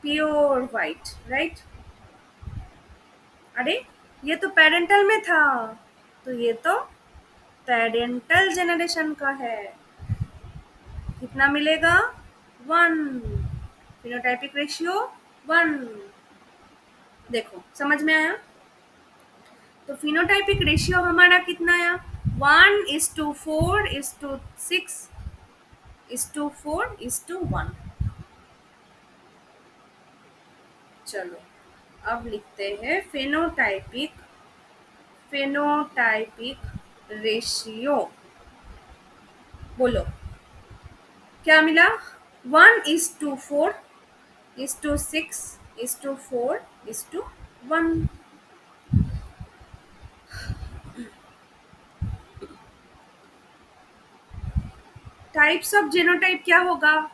Pure white, right? अरे ये तो पेरेंटल में था, तो ये तो पेरेंटल जेनरेशन का है। कितना मिलेगा? 1। Phenotypic ratio 1। देखो समझ में आया? तो फिनोटाइपिक रेशियो हमारा कितना आया? 1:4:6:4:1। चलो अब लिखते हैं फेनोटाइपिक रेशियो। बोलो क्या मिला? 1:4:6:4:1। टाइप्स ऑफ जेनोटाइप क्या होगा?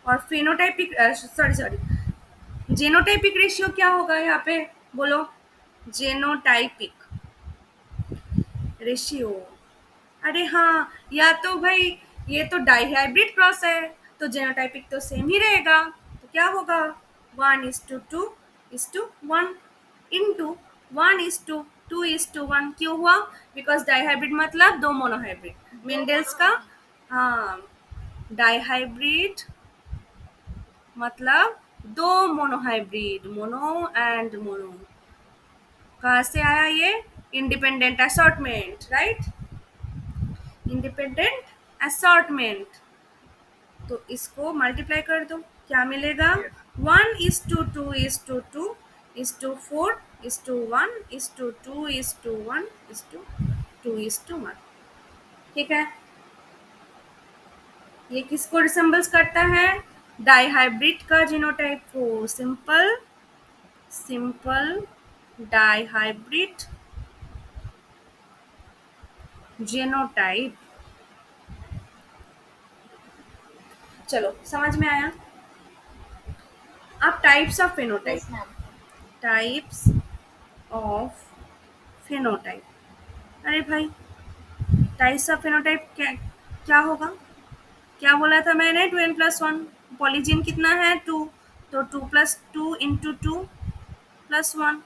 और फेनोटाइपिक सॉरी जेनोटाइपिक रेशियो क्या होगा यहाँ पे? बोलो जेनोटाइपिक रेशियो। अरे हाँ, या तो भाई ये तो डाइहाइब्रिड क्रॉस है, तो जेनोटाइपिक तो सेम ही रहेगा, तो क्या होगा? 1:2:1 इंटू 1:2:1। क्यों हुआ? बिकॉज डाइहाइब्रिड मतलब दो मोनोहाइब्रिड। मेंडल्स का, हाँ, डाइहाइब्रिड मतलब दो मोनोहाइब्रिड, मोनो एंड मोनो। कहाँ से आया ये? Independent assortment, right? Independent assortment. तो इसको मल्टीप्लाई कर दो, क्या मिलेगा? Yes. 1:2:2:4:1:2:1:2:2:1। ठीक है, ये किसको रिसेंबल्स करता है? डाइहाइब्रिड का जीनोटाइप को। Simple simple dihybrid genotype. चलो समझ में आया? अब types of phenotype. Yes, ma'am. Types of phenotype. अरे भाई, टाइप्स ऑफ फेनोटाइप क्या क्या होगा? क्या बोला था मैंने? 2n+1। पॉलीजीन कितना है? 2। तो 2+2 × 2 + 1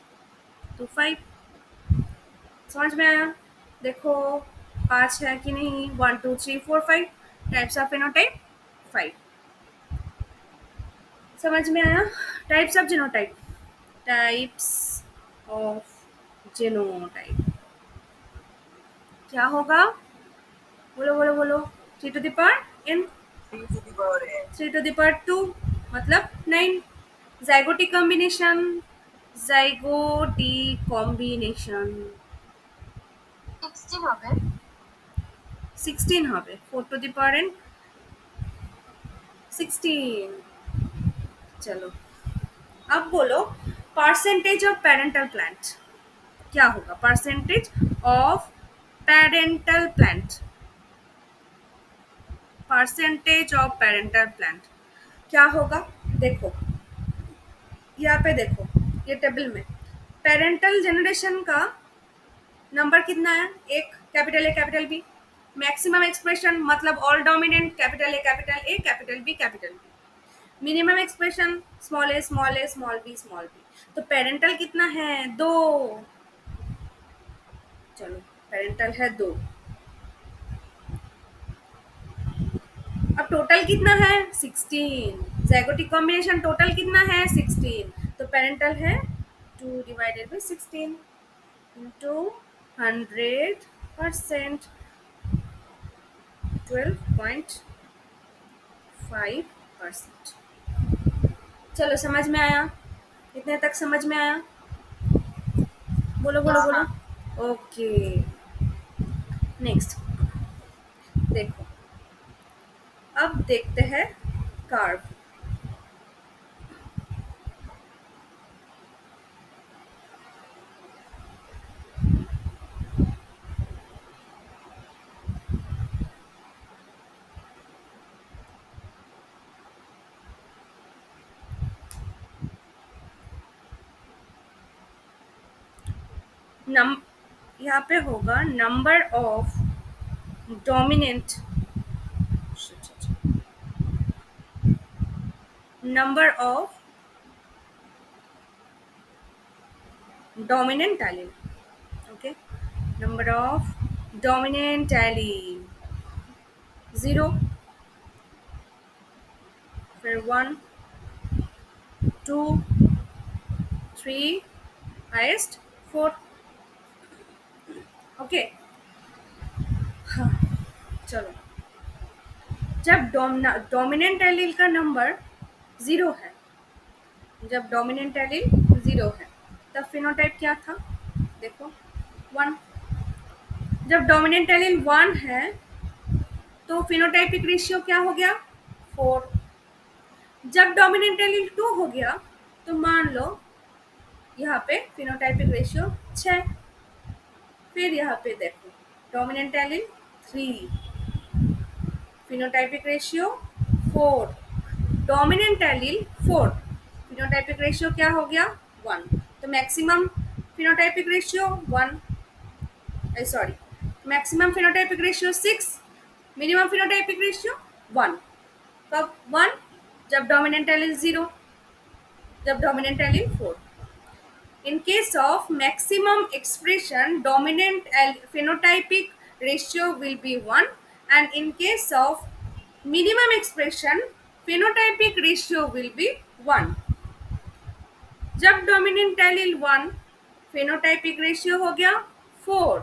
तो 5। समझ में आया? देखो 5 है कि नहीं? 1 2 3 4 5 टाइप्स ऑफ फेनोटाइप 5। समझ में आया? Types of genotype. Types of genotype क्या होगा? बोलो बोलो बोलो। 3 to the power n, 3 to the power n. 3 to the power 2 मतलब 9। ज़ाइगोटिक कॉम्बिनेशन, ज़ाइगोटिक कॉम्बिनेशन 16 হবে। 16 হবে। 4 to the power n 16। चलो अब बोलो परसेंटेज ऑफ पेरेंटल प्लांट क्या होगा? Percentage of parental plant, percentage of parental plant क्या होगा? देखो यहाँ पे देखो, ये टेबल में पेरेंटल जनरेशन का नंबर कितना है? एक। Capital A capital B. Maximum expression मतलब all dominant capital A capital A capital B capital B. Minimum expression small A small A small B. तो पेरेंटल कितना है? 2। चलो पेरेंटल है 2। अब टोटल कितना है? 16। ज़ाइगोटिक कॉम्बिनेशन टोटल कितना है? 16। तो पेरेंटल है 2 डिवाइडेड बाई 16 इंटू 100%, 12.5%। चलो समझ में आया? कितने तक समझ में आया? बोलो बोलो Yes, बोलो। ma'am. ओके, नेक्स्ट देखो, अब देखते हैं कार्व। नम यहाँ पे होगा number of dominant, number of dominant allele. Okay, number of dominant allele 0, फिर 1 2 3, हाइएस्ट 4। ओके, हाँ चलो, जब डोमिनेंट एलील का नंबर 0 है, जब डोमिनेंट एलील 0 है तब फिनोटाइप क्या था? देखो 1। जब डोमिनेंट एलील 1 है तो फिनोटाइपिक रेशियो क्या हो गया? 4। जब डोमिनेंट एलील 2 हो गया तो मान लो यहाँ पे फिनोटाइपिक रेशियो 6। फिर यहाँ पे देखो dominant allele 3, phenotypic ratio 4, dominant allele 4, phenotypic ratio क्या हो गया? 1। तो maximum phenotypic ratio 1, sorry, maximum phenotypic ratio 6, minimum phenotypic ratio 1। कब 1? जब डोमिनेंट एलील 0, जब dominant allele 4। In case of maximum expression, dominant phenotypic ratio will be 1, and in case of minimum expression, phenotypic ratio will be 1. जब dominant allele 1, phenotypic ratio हो गया 4,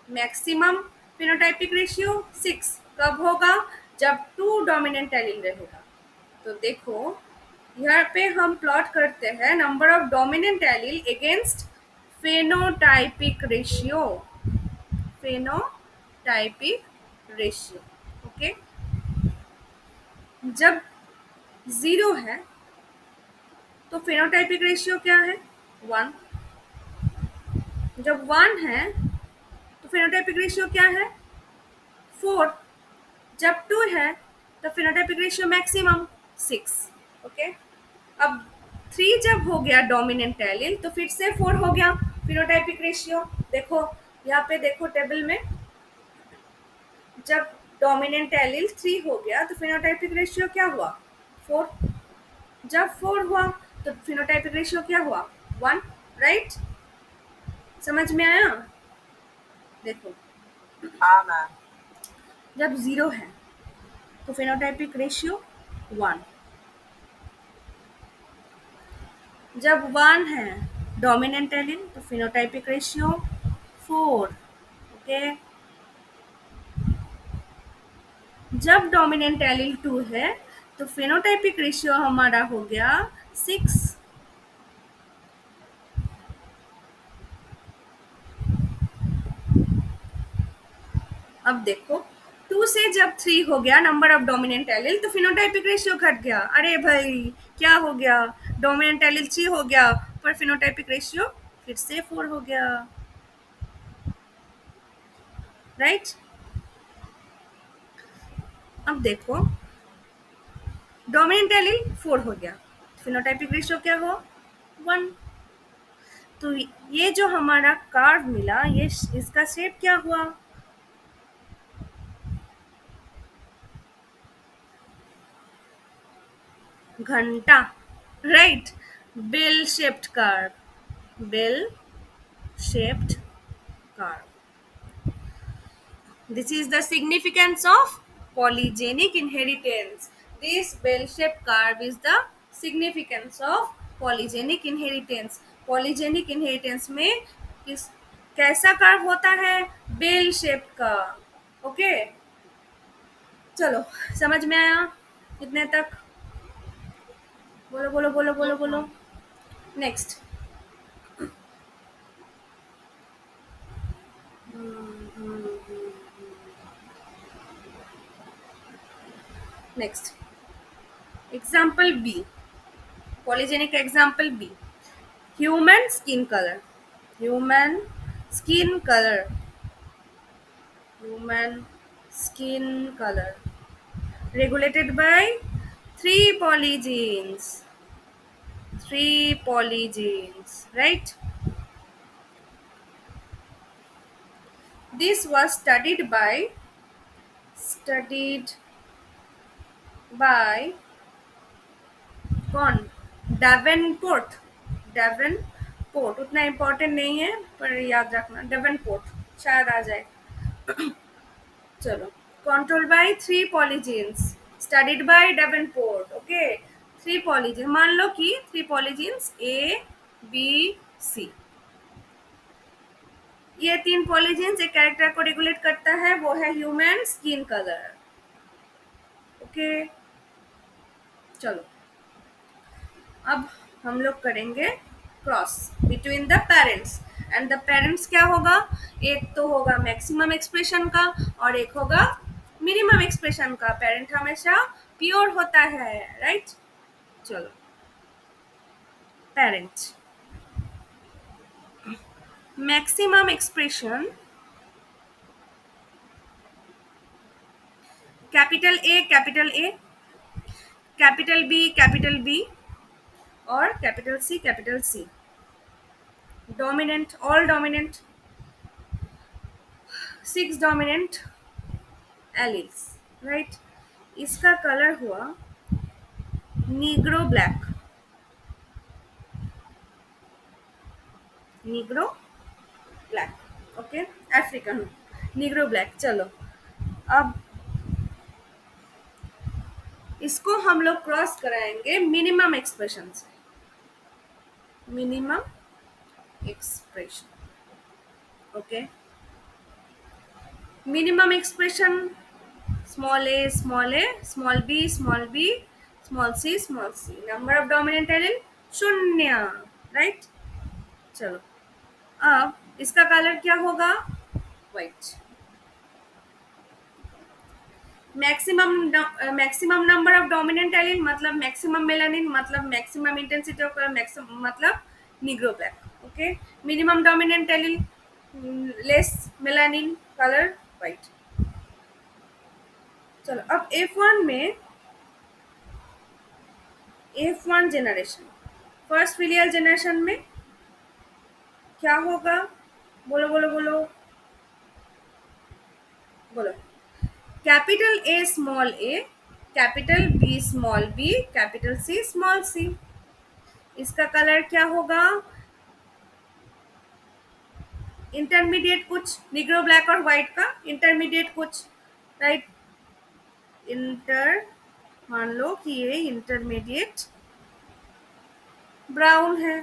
maximum phenotypic ratio 6, कब होगा? जब to dominant allele रहेगा। तो देखो यहाँ पे हम प्लॉट करते हैं number of dominant allele against phenotypic ratio. Phenotypic ratio, okay. जब जीरो है तो फेनोटाइपिक रेशियो क्या है? 1। जब 1 है तो फेनोटाइपिक रेशियो क्या है? 4। जब 2 है तो फेनोटाइपिक रेशियो मैक्सिमम 6, ओके। अब 3 जब हो गया डोमिनेंट एलील तो फिर से 4 हो गया फिनोटाइपिक रेशियो। देखो यहाँ पे देखो टेबल में, जब डोमिनेंट एलील 3 हो गया तो फिनोटाइपिक रेशियो क्या हुआ? 4। जब 4 हुआ तो फिनोटाइपिक रेशियो क्या हुआ? 1, राइट? समझ में आया? देखो हाँ मैम। जब 0 है तो फिनोटाइपिक रेशियो 1। जब 1 है डोमिनेंट एलील तो फिनोटाइपिक रेशियो 4, ओके। जब डोमिनेंट एलील 2 है तो फेनोटाइपिक रेशियो हमारा हो गया 6। अब देखो 2 से जब 3 हो गया नंबर ऑफ डोमिनेंट एलील तो फिनोटाइपिक रेशियो घट गया। अरे भाई क्या हो गया? डोमिनेंट एलील 3 हो गया पर फिनोटाइपिक रेशियो फिर से 4 हो गया, राइट? अब देखो डोमिनेंट एलील 4 हो गया, फिनोटाइपिक रेशियो क्या हो? 1। तो ये जो हमारा कार्व मिला ये इसका शेप क्या हुआ? घंटा, right? Bell shaped curve, bell shaped curve. This is the significance of polygenic inheritance. This bell shaped curve is the significance of polygenic inheritance. Polygenic inheritance में किस कैसा कर्व होता है? बेल शेप्ड का, ओके। चलो समझ में आया इतने तक? बोलो बोलो बोलो बोलो बोलो। Next, next example B, polygenic example B. Human skin colour, human skin colour, human skin color regulated by three polygenes, three polygenes, right? This was studied by कौन? डेवेनपोर्ट, डेवेनपोर्ट उतना इम्पोर्टेंट नहीं है पर याद रखना, डेवेनपोर्ट शायद आ जाए। चलो, control by three polygenes, studied by Davenport, okay. Three polygene, मान लो कि three polygenes A B C, ये तीन पॉलीजीन्स एक कैरेक्टर को रेगुलेट करता है, वो है ह्यूमन स्किन कलर, ओके। चलो अब हम लोग करेंगे cross between the parents and the parents क्या होगा? एक तो होगा मैक्सिमम एक्सप्रेशन का और एक होगा मिनिमम एक्सप्रेशन का। पेरेंट हमेशा प्योर होता है, राइट? चलो parents maximum expression capital A, capital B और capital C. Dominant, all dominant, 6 dominant alleles, right? इसका कलर हुआ negro black, negro black, okay. African negro black. चलो अब इसको हम लोग क्रॉस कराएंगे मिनिमम एक्सप्रेशन से, minimum expression, okay. Minimum expression small A, small B, small C. Number of dominant allele शून्य, राइट। चलो, अब इसका कलर क्या होगा? White. Maximum number of dominant allele मतलब मैक्सिमम मेलानिन, मतलब maximum intensity of colour, maximum मतलब negro black. Okay, minimum dominant allele less melanin, colour white. चलो, अब F1 generation, first filial generation में क्या होगा? बोलो बोलो बोलो बोलो। Capital A small A, capital B small B, capital C small C. इसका कलर क्या होगा? इंटरमीडिएट कुछ, निग्रो ब्लैक और व्हाइट का इंटरमीडिएट कुछ, राइट। इंटर, मान लो कि ये इंटरमीडिएट ब्राउन है,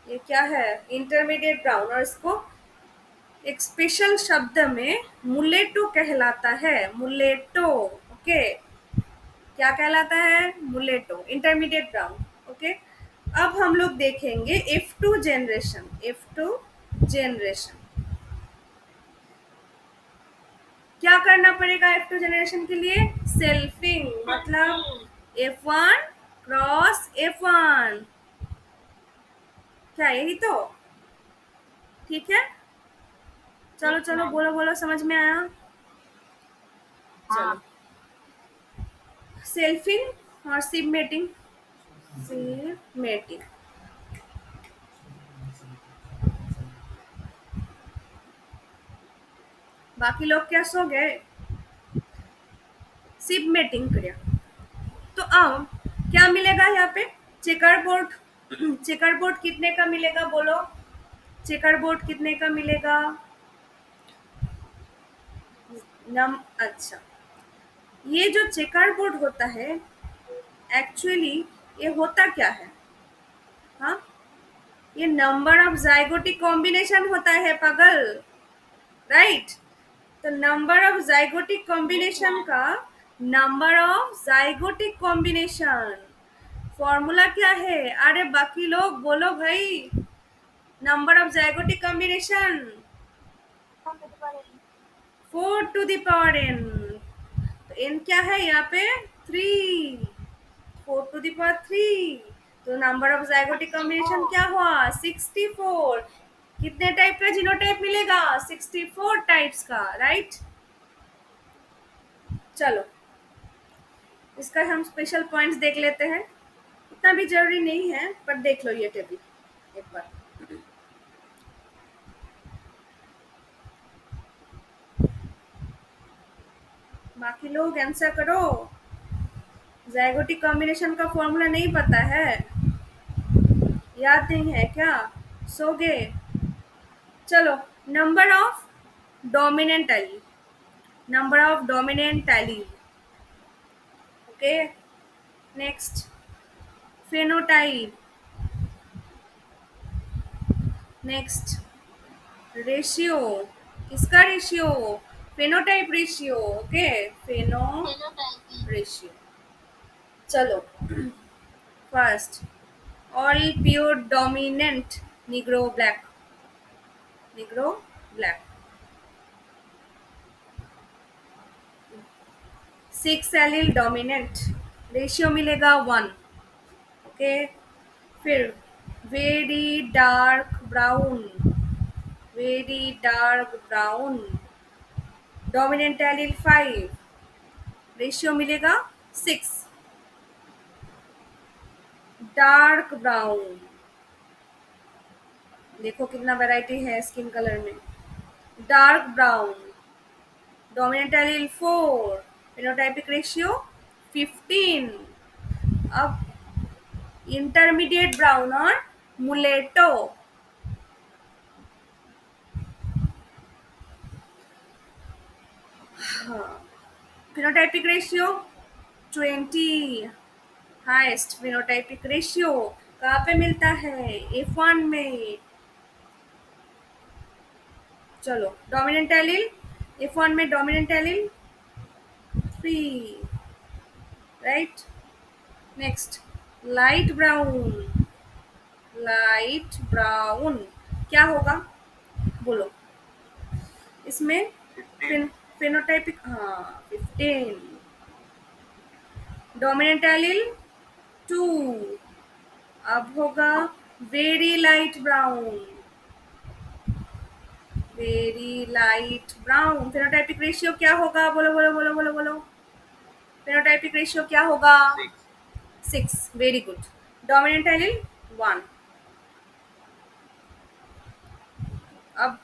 ये क्या है? इंटरमीडिएट ब्राउन, और इसको एक स्पेशल शब्द में मुलेटो कहलाता है, मुलेटो। ओके, क्या कहलाता है? मुलेटो, इंटरमीडिएट ब्राउन। ओके, अब हम लोग देखेंगे F2 जनरेशन। F2 जनरेशन क्या करना पड़ेगा? F2 जनरेशन के लिए सेल्फिंग, मतलब F1 क्रॉस F1, क्या यही तो? ठीक है, चलो चलो बोलो बोलो, समझ में आया? चलो, सेल्फिंग और सिबमेटिंग। सिबमेटिंग, बाकी लोग क्या सो गए? सिबमेटिंग क्रिया। तो अब क्या मिलेगा यहाँ पे? Checker board. चेकर बोर्ड कितने का मिलेगा? बोलो, चेकर बोर्ड कितने का मिलेगा? अच्छा, ये जो चेकर बोर्ड होता है, एक्चुअली ये होता क्या है? हाँ, ये नंबर ऑफ जाइगोटिक कॉम्बिनेशन होता है पागल, राइट। तो नंबर ऑफ जाइगोटिक कॉम्बिनेशन का, number of zygotic combination formula क्या है? अरे बाकी लोग बोलो भाई, number of zygotic combination 4 to the power n। तो n क्या है यहाँ पे? 3, 4 to the power 3। तो नंबर ऑफ जाइगोटिक कॉम्बिनेशन क्या हुआ? 64। कितने टाइप का जीनोटाइप मिलेगा? 64 टाइप्स का, राइट। चलो, इसका हम स्पेशल पॉइंट्स देख लेते हैं, इतना भी जरूरी नहीं है, पर देख लो ये टेबल एक बार। बाकी लोग आंसर करो। जाइगोटिक कॉम्बिनेशन का फॉर्मूला नहीं पता है? याद नहीं है क्या? सो गए? चलो, number of dominant allele, number of dominant allele. Okay, next phenotype, next ratio. किसका रेशियो? Phenotype ratio. ओके, फेनो रेशियो। चलो, first, all pure dominant Negro black, Negro black. 6 allele dominant, ratio मिलेगा 1। ओके, फिर very dark brown, very dark brown, dominant allele 5, ratio मिलेगा 6। Dark brown, देखो कितना variety है skin colour में। Dark brown, dominant allele 4, phenotypic ratio 15। अब intermediate brown और मुलेटो, हाँ, phenotypic ratio 20। Highest phenotypic ratio कहाँ पे मिलता है? F1 में। चलो, डोमिनेंट एलील, F1 में dominant allele free, right? Next, light brown, light brown क्या होगा बोलो इसमें? 15. फिनोटाइपिक, हाँ 15. Dominant allele 2. अब होगा very light brown, very light brown. Phenotypic ratio क्या होगा? बोलो बोलो बोलो बोलो बोलो. फिनोटाइपिक रेशियो क्या होगा? 6. 6. Very good. Dominant allele 1. अब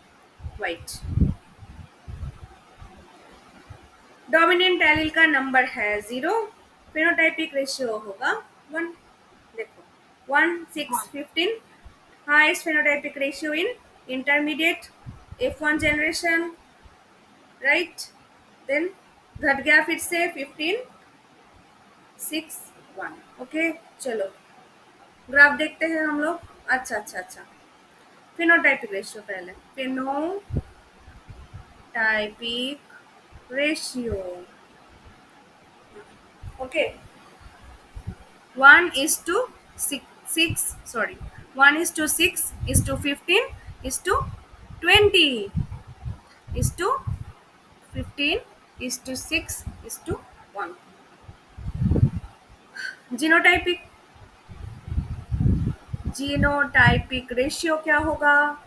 वाइट. डोमिनेंट एलिल का नंबर है 0. फिनोटाइपिक रेशियो होगा 1. देखो 1 6 15. Highest phenotypic ratio in intermediate F1 generation, right. Then घट गया फिर से 15 6 1. ओके चलो ग्राफ देखते हैं हम लोग. अच्छा अच्छा अच्छा. फिनोटाइपिक रेशियो पहले. Phenotypic ratio, okay. 1:6, sorry, 1:6:15 20 is to 15 is to 6 is to 1. Genotypic, genotypic ratio क्या होगा?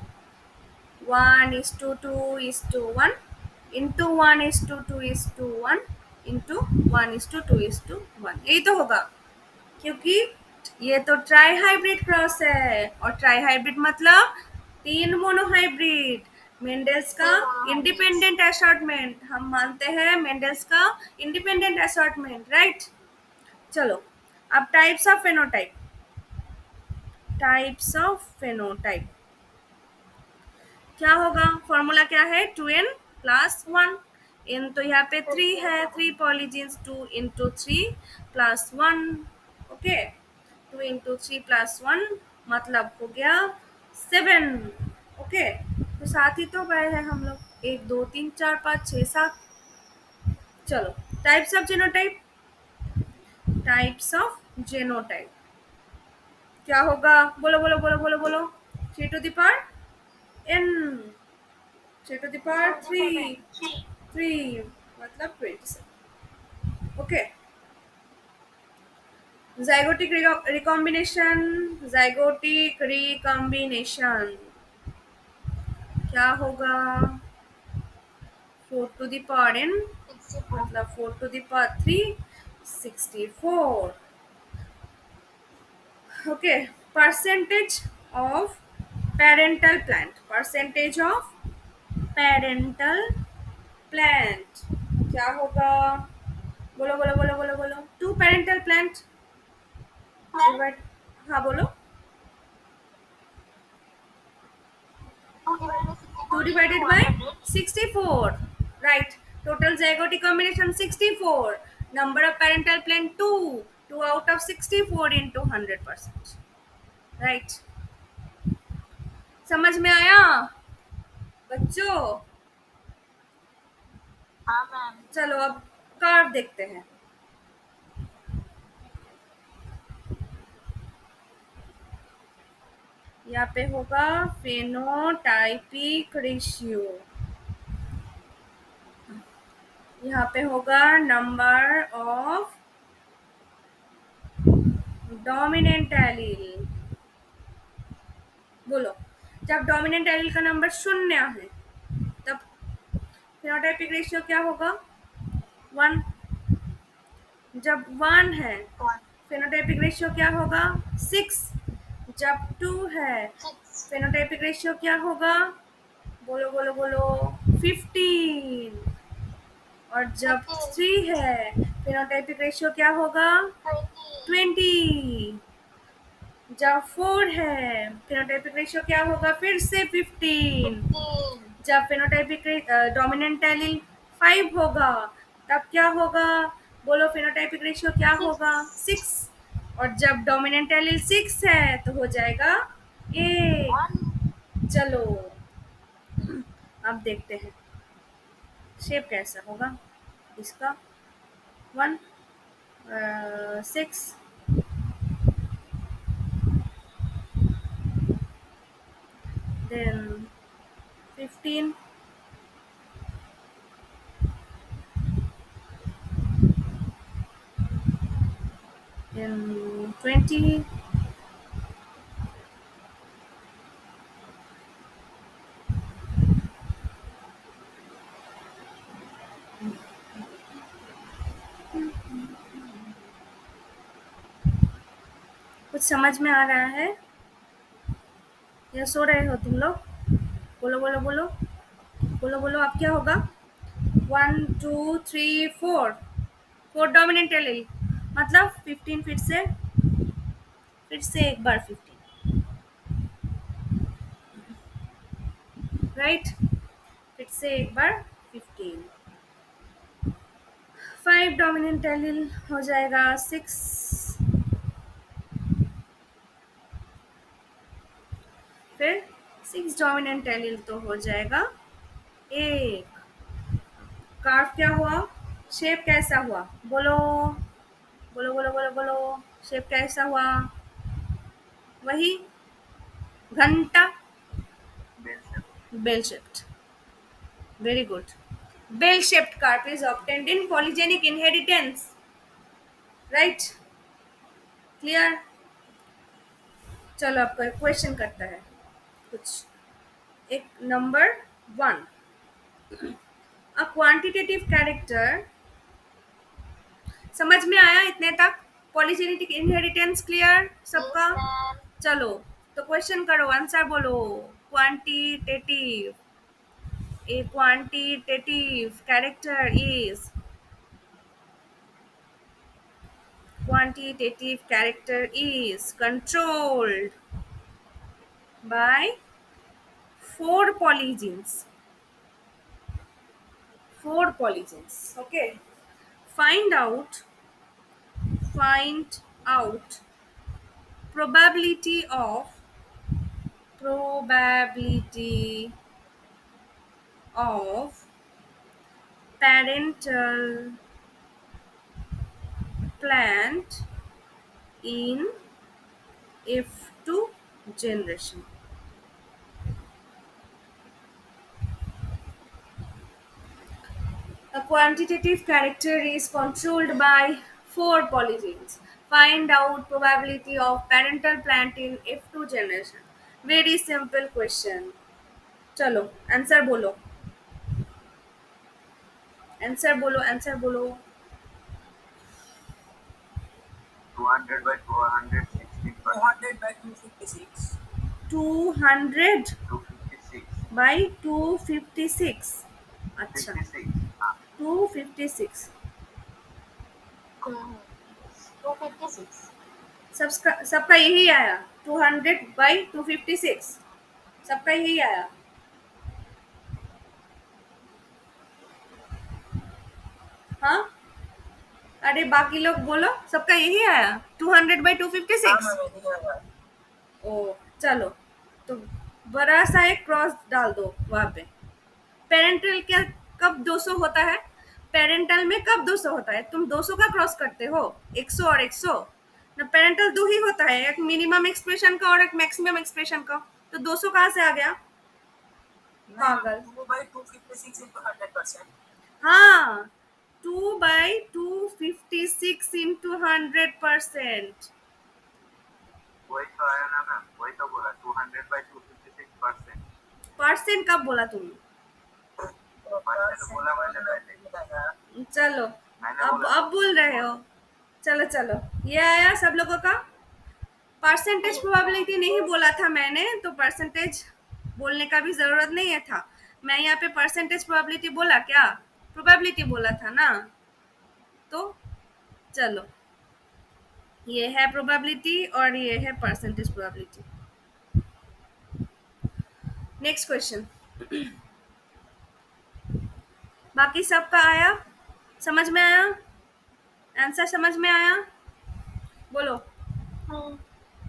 1:2:1 इंटू 1:2:1 इंटू 1:2:1. यही तो होगा क्योंकि ये तो ट्राई हाइब्रिड क्रॉस है और ट्राई हाइब्रिड मतलब 3 मोनोहाइब्रिड. मेंडल्स का इंडिपेंडेंट असॉर्टमेंट, हम मानते हैं मेंडल्स का इंडिपेंडेंट असॉर्टमेंट, राइट. चलो अब types of phenotype. Types of phenotype क्या होगा? फॉर्मूला क्या है? 2n + 1. n तो यहाँ पे 3 है, 3 पॉलीजीन्स, 2 × 3 + 1. ओके 2 × 3 + 1 मतलब हो गया 7. ओके तो साथ ही तो गए हैं हम लोग. 1 2 3 4 5 6 7. चलो types of genotype. Types of genotype क्या होगा? बोलो बोलो बोलो बोलो बोलो. 3n, 3 मतलब 27. Okay. zygotic recombination, zygotic recombination क्या होगा? 4n मतलब 4 3 64. Okay. Percentage of parental plant, percentage of parental plant क्या होगा? बोलो बोलो बोलो बोलो बोलो. 2 पेरेंटल प्लांट. हाँ बोलो. 2/64, right. Total zygotic combination 64. Number of parental plant 2. 2 out of 64 into 100%, right. समझ में आया बच्चों? हाँ मैम. चलो अब कर्व देखते हैं. यहाँ पे होगा फेनोटाइपिक रेशियो, यहाँ पे होगा नंबर ऑफ डोमिनेंट एलील. बोलो जब डोमिनेंट एलील का नंबर 0 है तब फेनोटाइपिक रेशियो क्या होगा? 1. जब 1 है फेनोटाइपिक रेशियो क्या होगा? 6. जब 2 है फेनोटाइपिक रेशियो क्या होगा? बोलो बोलो बोलो. 15. और जब 3 है फेनोटाइपिक रेशियो क्या होगा? 20. जब 4 है फेनोटाइपिक रेशियो क्या होगा? फिर से 15. जब फेनोटाइपिक डोमिनेंट एलील 5 होगा तब क्या होगा? बोलो फेनोटाइपिक रेशियो क्या होगा? 6. और जब डोमिनेंट एलील 6 है तो हो जाएगा 8. चलो अब देखते हैं शेप कैसा होगा इसका. 1, 6, then 15, then 20, कुछ समझ में आ रहा है या सो रहे हो तुम लोग? बोलो बोलो बोलो, बोलो बोलो, अब क्या होगा? 1 2 3 4, 4 डोमिनेंट एलिल, मतलब 15, फिर से एक बार 15, राइट, फिर से एक बार 15, 5 डोमिनेंट एलिल हो जाएगा 6, फिर 6 डोमिनेंट एलिल तो हो जाएगा 1। कार्व क्या हुआ? शेप कैसा हुआ? बोलो बोलो बोलो बोलो बोलो, शेप कैसा हुआ? वही घंटा, bell shape. Bell shaped, very good. Bell shaped curve is obtained in polygenic inheritance, right, clear? चलो आपको एक क्वेश्चन करता है कुछ, एक नंबर 1, अ क्वांटिटेटिव कैरेक्टर, समझ में आया इतने तक? पॉलीजेनेटिक इनहेरिटेंस क्लियर सबका? चलो, तो क्वेश्चन करो, आंसर बोलो। Quantitative, a quantitative character is, quantitative character is controlled by 4 polygenes, 4 polygenes, okay? Find out, find out probability of, probability of parental plant in F2 generation. A quantitative character is controlled by 4 polygenes. Find out probability of parental plant in F2 generation. Very simple question. चलो answer बोलो, answer बोलो, answer बोलो। 200 by 216 200 by 256. 200 256 by 256, अच्छा 56 हाँ 256, 256. सबका सबका यही आया, 200 by 256, सबका यही आया। हाँ, अरे बाकी लोग बोलो, सबका यही आया 200 by 256। ओ चलो, तो बड़ा सा एक क्रॉस डाल दो वहां पे। पेरेंटल क्या, कब 200 होता है? पेरेंटल में कब 200 होता है? तुम 200 का क्रॉस करते हो, 100 और 100 ना, पेरेंटल दो ही होता है, एक मिनिमम एक्सप्रेशन का और एक मैक्सिमम एक्सप्रेशन का, तो 200 कहाँ से आ गया? पागल। 2 by 256 into 100%. हाँ, 2 by 256 into 100%। वही तो आया ना मैम, वही तो बोला 200 by 256%। परसेंट कब बोला तुमने? परसेंट बोला मैंने पहले, चलो, मैंने अब बोला अब बोल रहे हो। चलो चलो, ये आया सब लोगों का। परसेंटेज प्रोबेबिलिटी नहीं बोला था मैंने, तो परसेंटेज बोलने का भी जरूरत नहीं है था। मैं यहाँ पे परसेंटेज प्रोबेबिलिटी बोला क्या? प्रोबेबिलिटी बोला था ना। तो चलो, ये है प्रोबेबिलिटी और ये है परसेंटेज प्रोबेबिलिटी। Next question. बाकी सबका आया, समझ में आया? आंसर समझ में आया? बोलो।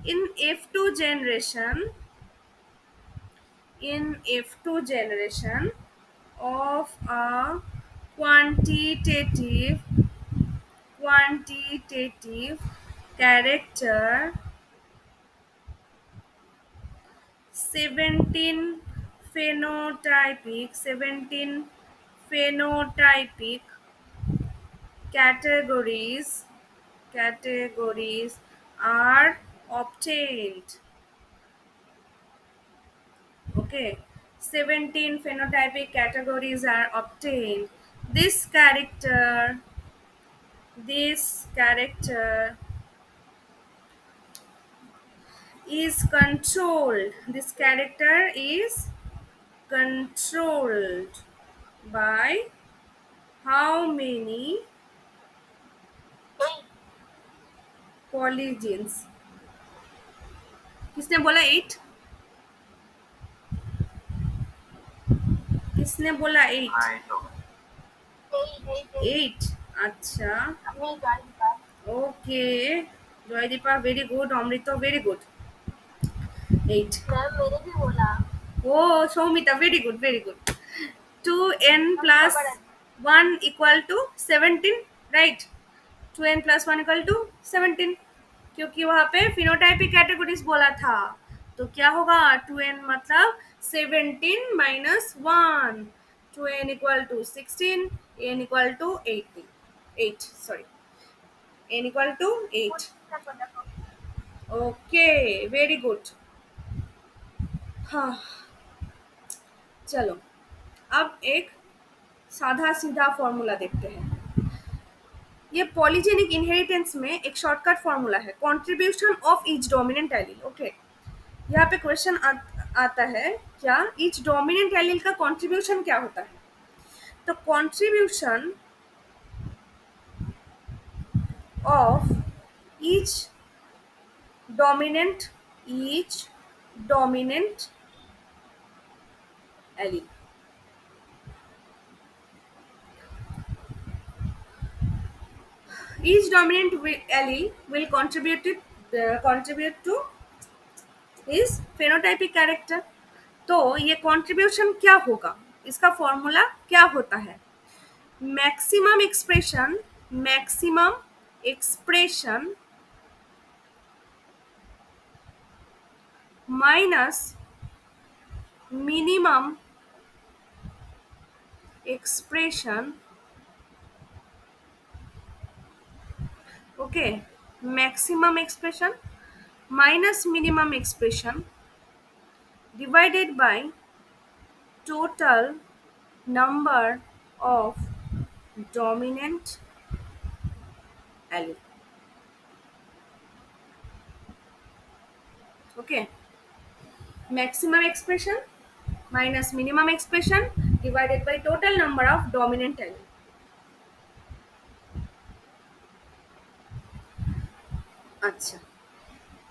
इन F2 generation, in F2 generation of a quantitative quantitative character, 17 phenotypic categories are obtained. Okay, 17 phenotypic categories are obtained. This character is controlled. This character is controlled by how many Eight. polygens? किसने बोला 8? किसने बोला 8? हाँ 8 होगा। Eight. Eight. 8? अच्छा, अपनी गाड़ी का। Okay, Jaydeepa very good, Amrita very good, 8. Ma'am मैंने भी बोला। Oh, Soumita, very good, very good. 2n अब plus खबर है। 1 equal to 17, right? 2n plus 1 equal to 17, क्योंकि वहाँ पे फिनोटाइपिक कैटेगरीज बोला था, तो क्या होगा 2n मतलब 17 minus 1, 2n equal to 16, n equal to 80, 8 sorry, n equal to 8. Okay, very good. हाँ, चलो अब एक साधा सीधा फॉर्मूला देखते हैं। ये पॉलीजेनिक इनहेरिटेंस में एक शॉर्टकट फॉर्मूला है, contribution of each dominant allele. Okay, यहाँ पे क्वेश्चन आता है क्या ईच डोमिनेंट एलील का कंट्रीब्यूशन क्या होता है। तो contribution of each dominant allele, each dominant allele will contribute to his phenotypic character। तो ये कंट्रीब्यूशन क्या होगा, इसका फॉर्मूला क्या होता है, maximum expression minus minimum expression. Okay, maximum expression minus minimum expression divided by total number of dominant allele। Okay, maximum expression minus minimum expression divided by total number of dominant allele। अच्छा,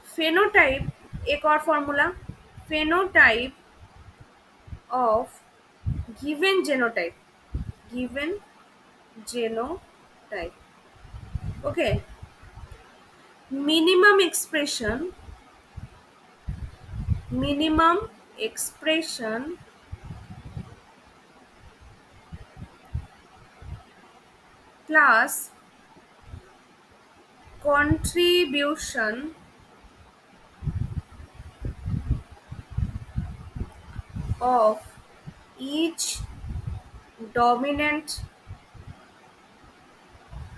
phenotype एक और formula, phenotype of given genotype. Okay, minimum expression plus contribution of each dominant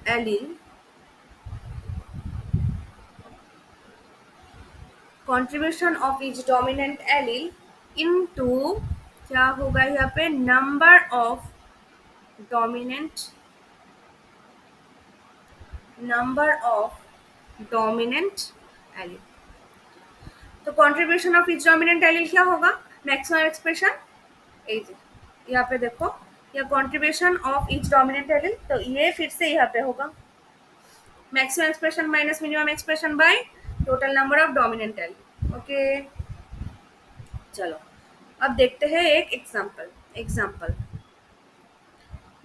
allele, contribution of each dominant allele into क्या होगा यहाँ पे number of dominant allele. तो contribution of each dominant allele क्या होगा, मैक्सिमम एक्सप्रेशन, यहाँ पे देखो ये contribution of each dominant allele, तो ये फिर से यहाँ पे होगा maximum expression minus minimum expression by total number of dominant allele. Okay, चलो अब देखते हैं एक example.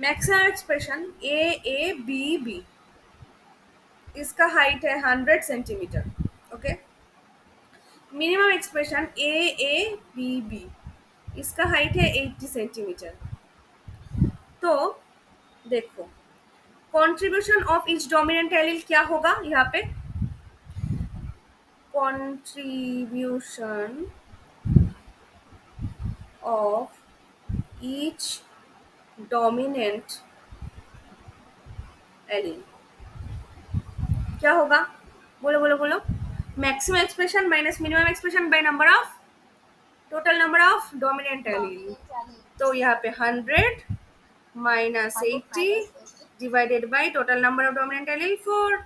Maximum expression A B, इसका हाइट है 100 centimetre. Okay, minimum expression A B, इसका हाइट है 80 सेंटीमीटर। तो देखो contribution of each dominant allele क्या होगा यहाँ पे? Contribution of each dominant allele क्या होगा? बोलो बोलो बोलो. Maximum expression minus minimum expression by number of total number of dominant allele. तो यहाँ पे 100 minus 80 divided by total number of dominant allele 4.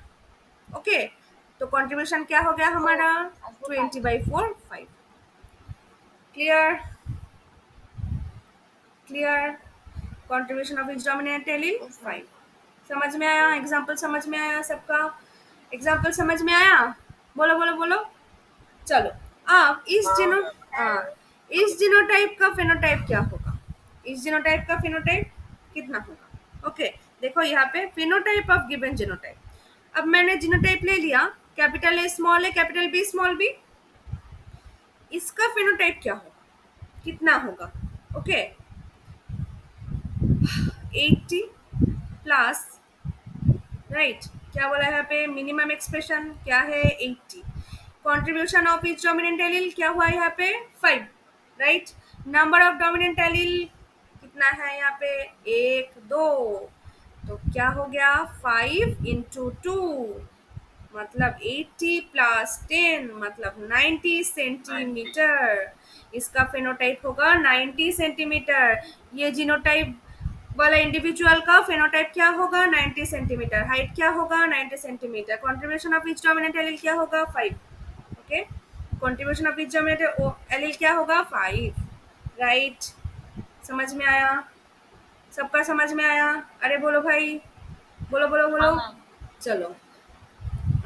Okay, तो कंट्रीब्यूशन क्या हो गया हमारा? 20/4 5. Clear? Clear? Contribution of each dominant allele 5. समझ में आया? एग्जाम्पल समझ में आया सबका? एग्जाम्पल समझ में आया? बोलो बोलो बोलो. चलो, अब इस जीनोटाइप का फेनोटाइप क्या होगा? इस जीनोटाइप का फेनोटाइप कितना होगा? ओके, देखो यहाँ पे फेनोटाइप ऑफ गिवन जीनोटाइप. अब मैंने जीनोटाइप ले लिया, capital A small A capital B small B. इसका फेनोटाइप क्या होगा? कितना होगा? ओके, 80 प्लस, राइट, क्या बोला यहाँ पे? मिनिमम एक्सप्रेशन क्या है? 80. Contribution of each dominant allele क्या हुआ यहाँ पे? 5, right. Number of dominant allele कितना है यहाँ पे? 1 2. तो क्या हो गया? 5 इंटू 2 मतलब 80 प्लस 10 मतलब 90 सेंटीमीटर. इसका फेनोटाइप होगा 90 सेंटीमीटर. ये जीनोटाइप वाला इंडिविजुअल का फेनोटाइप क्या होगा? 90 सेंटीमीटर. हाइट क्या होगा? 90 centimetre. Contribution of each dominant allele क्या होगा? 5. Okay, contribution of each dominant allele क्या होगा? 5, राइट. समझ में आया? सबका समझ में आया? अरे बोलो भाई, बोलो बोलो बोलो. चलो,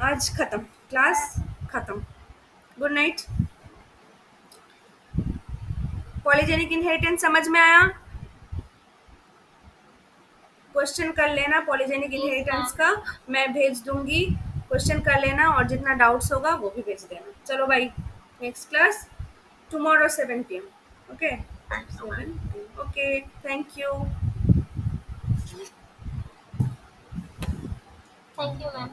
आज खत्म, क्लास खत्म. Good night. पॉलीजेनिक इनहेरिटेंस समझ में आया? क्वेश्चन कर लेना पॉलीजेनिक इनहेरिटेंस का, मैं भेज दूंगी. क्वेश्चन कर लेना और जितना डाउट्स होगा वो भी भेज देना. चलो भाई, next class tomorrow 7 PM. Okay, 7 PM. Okay, thank you. Thank you, ma'am.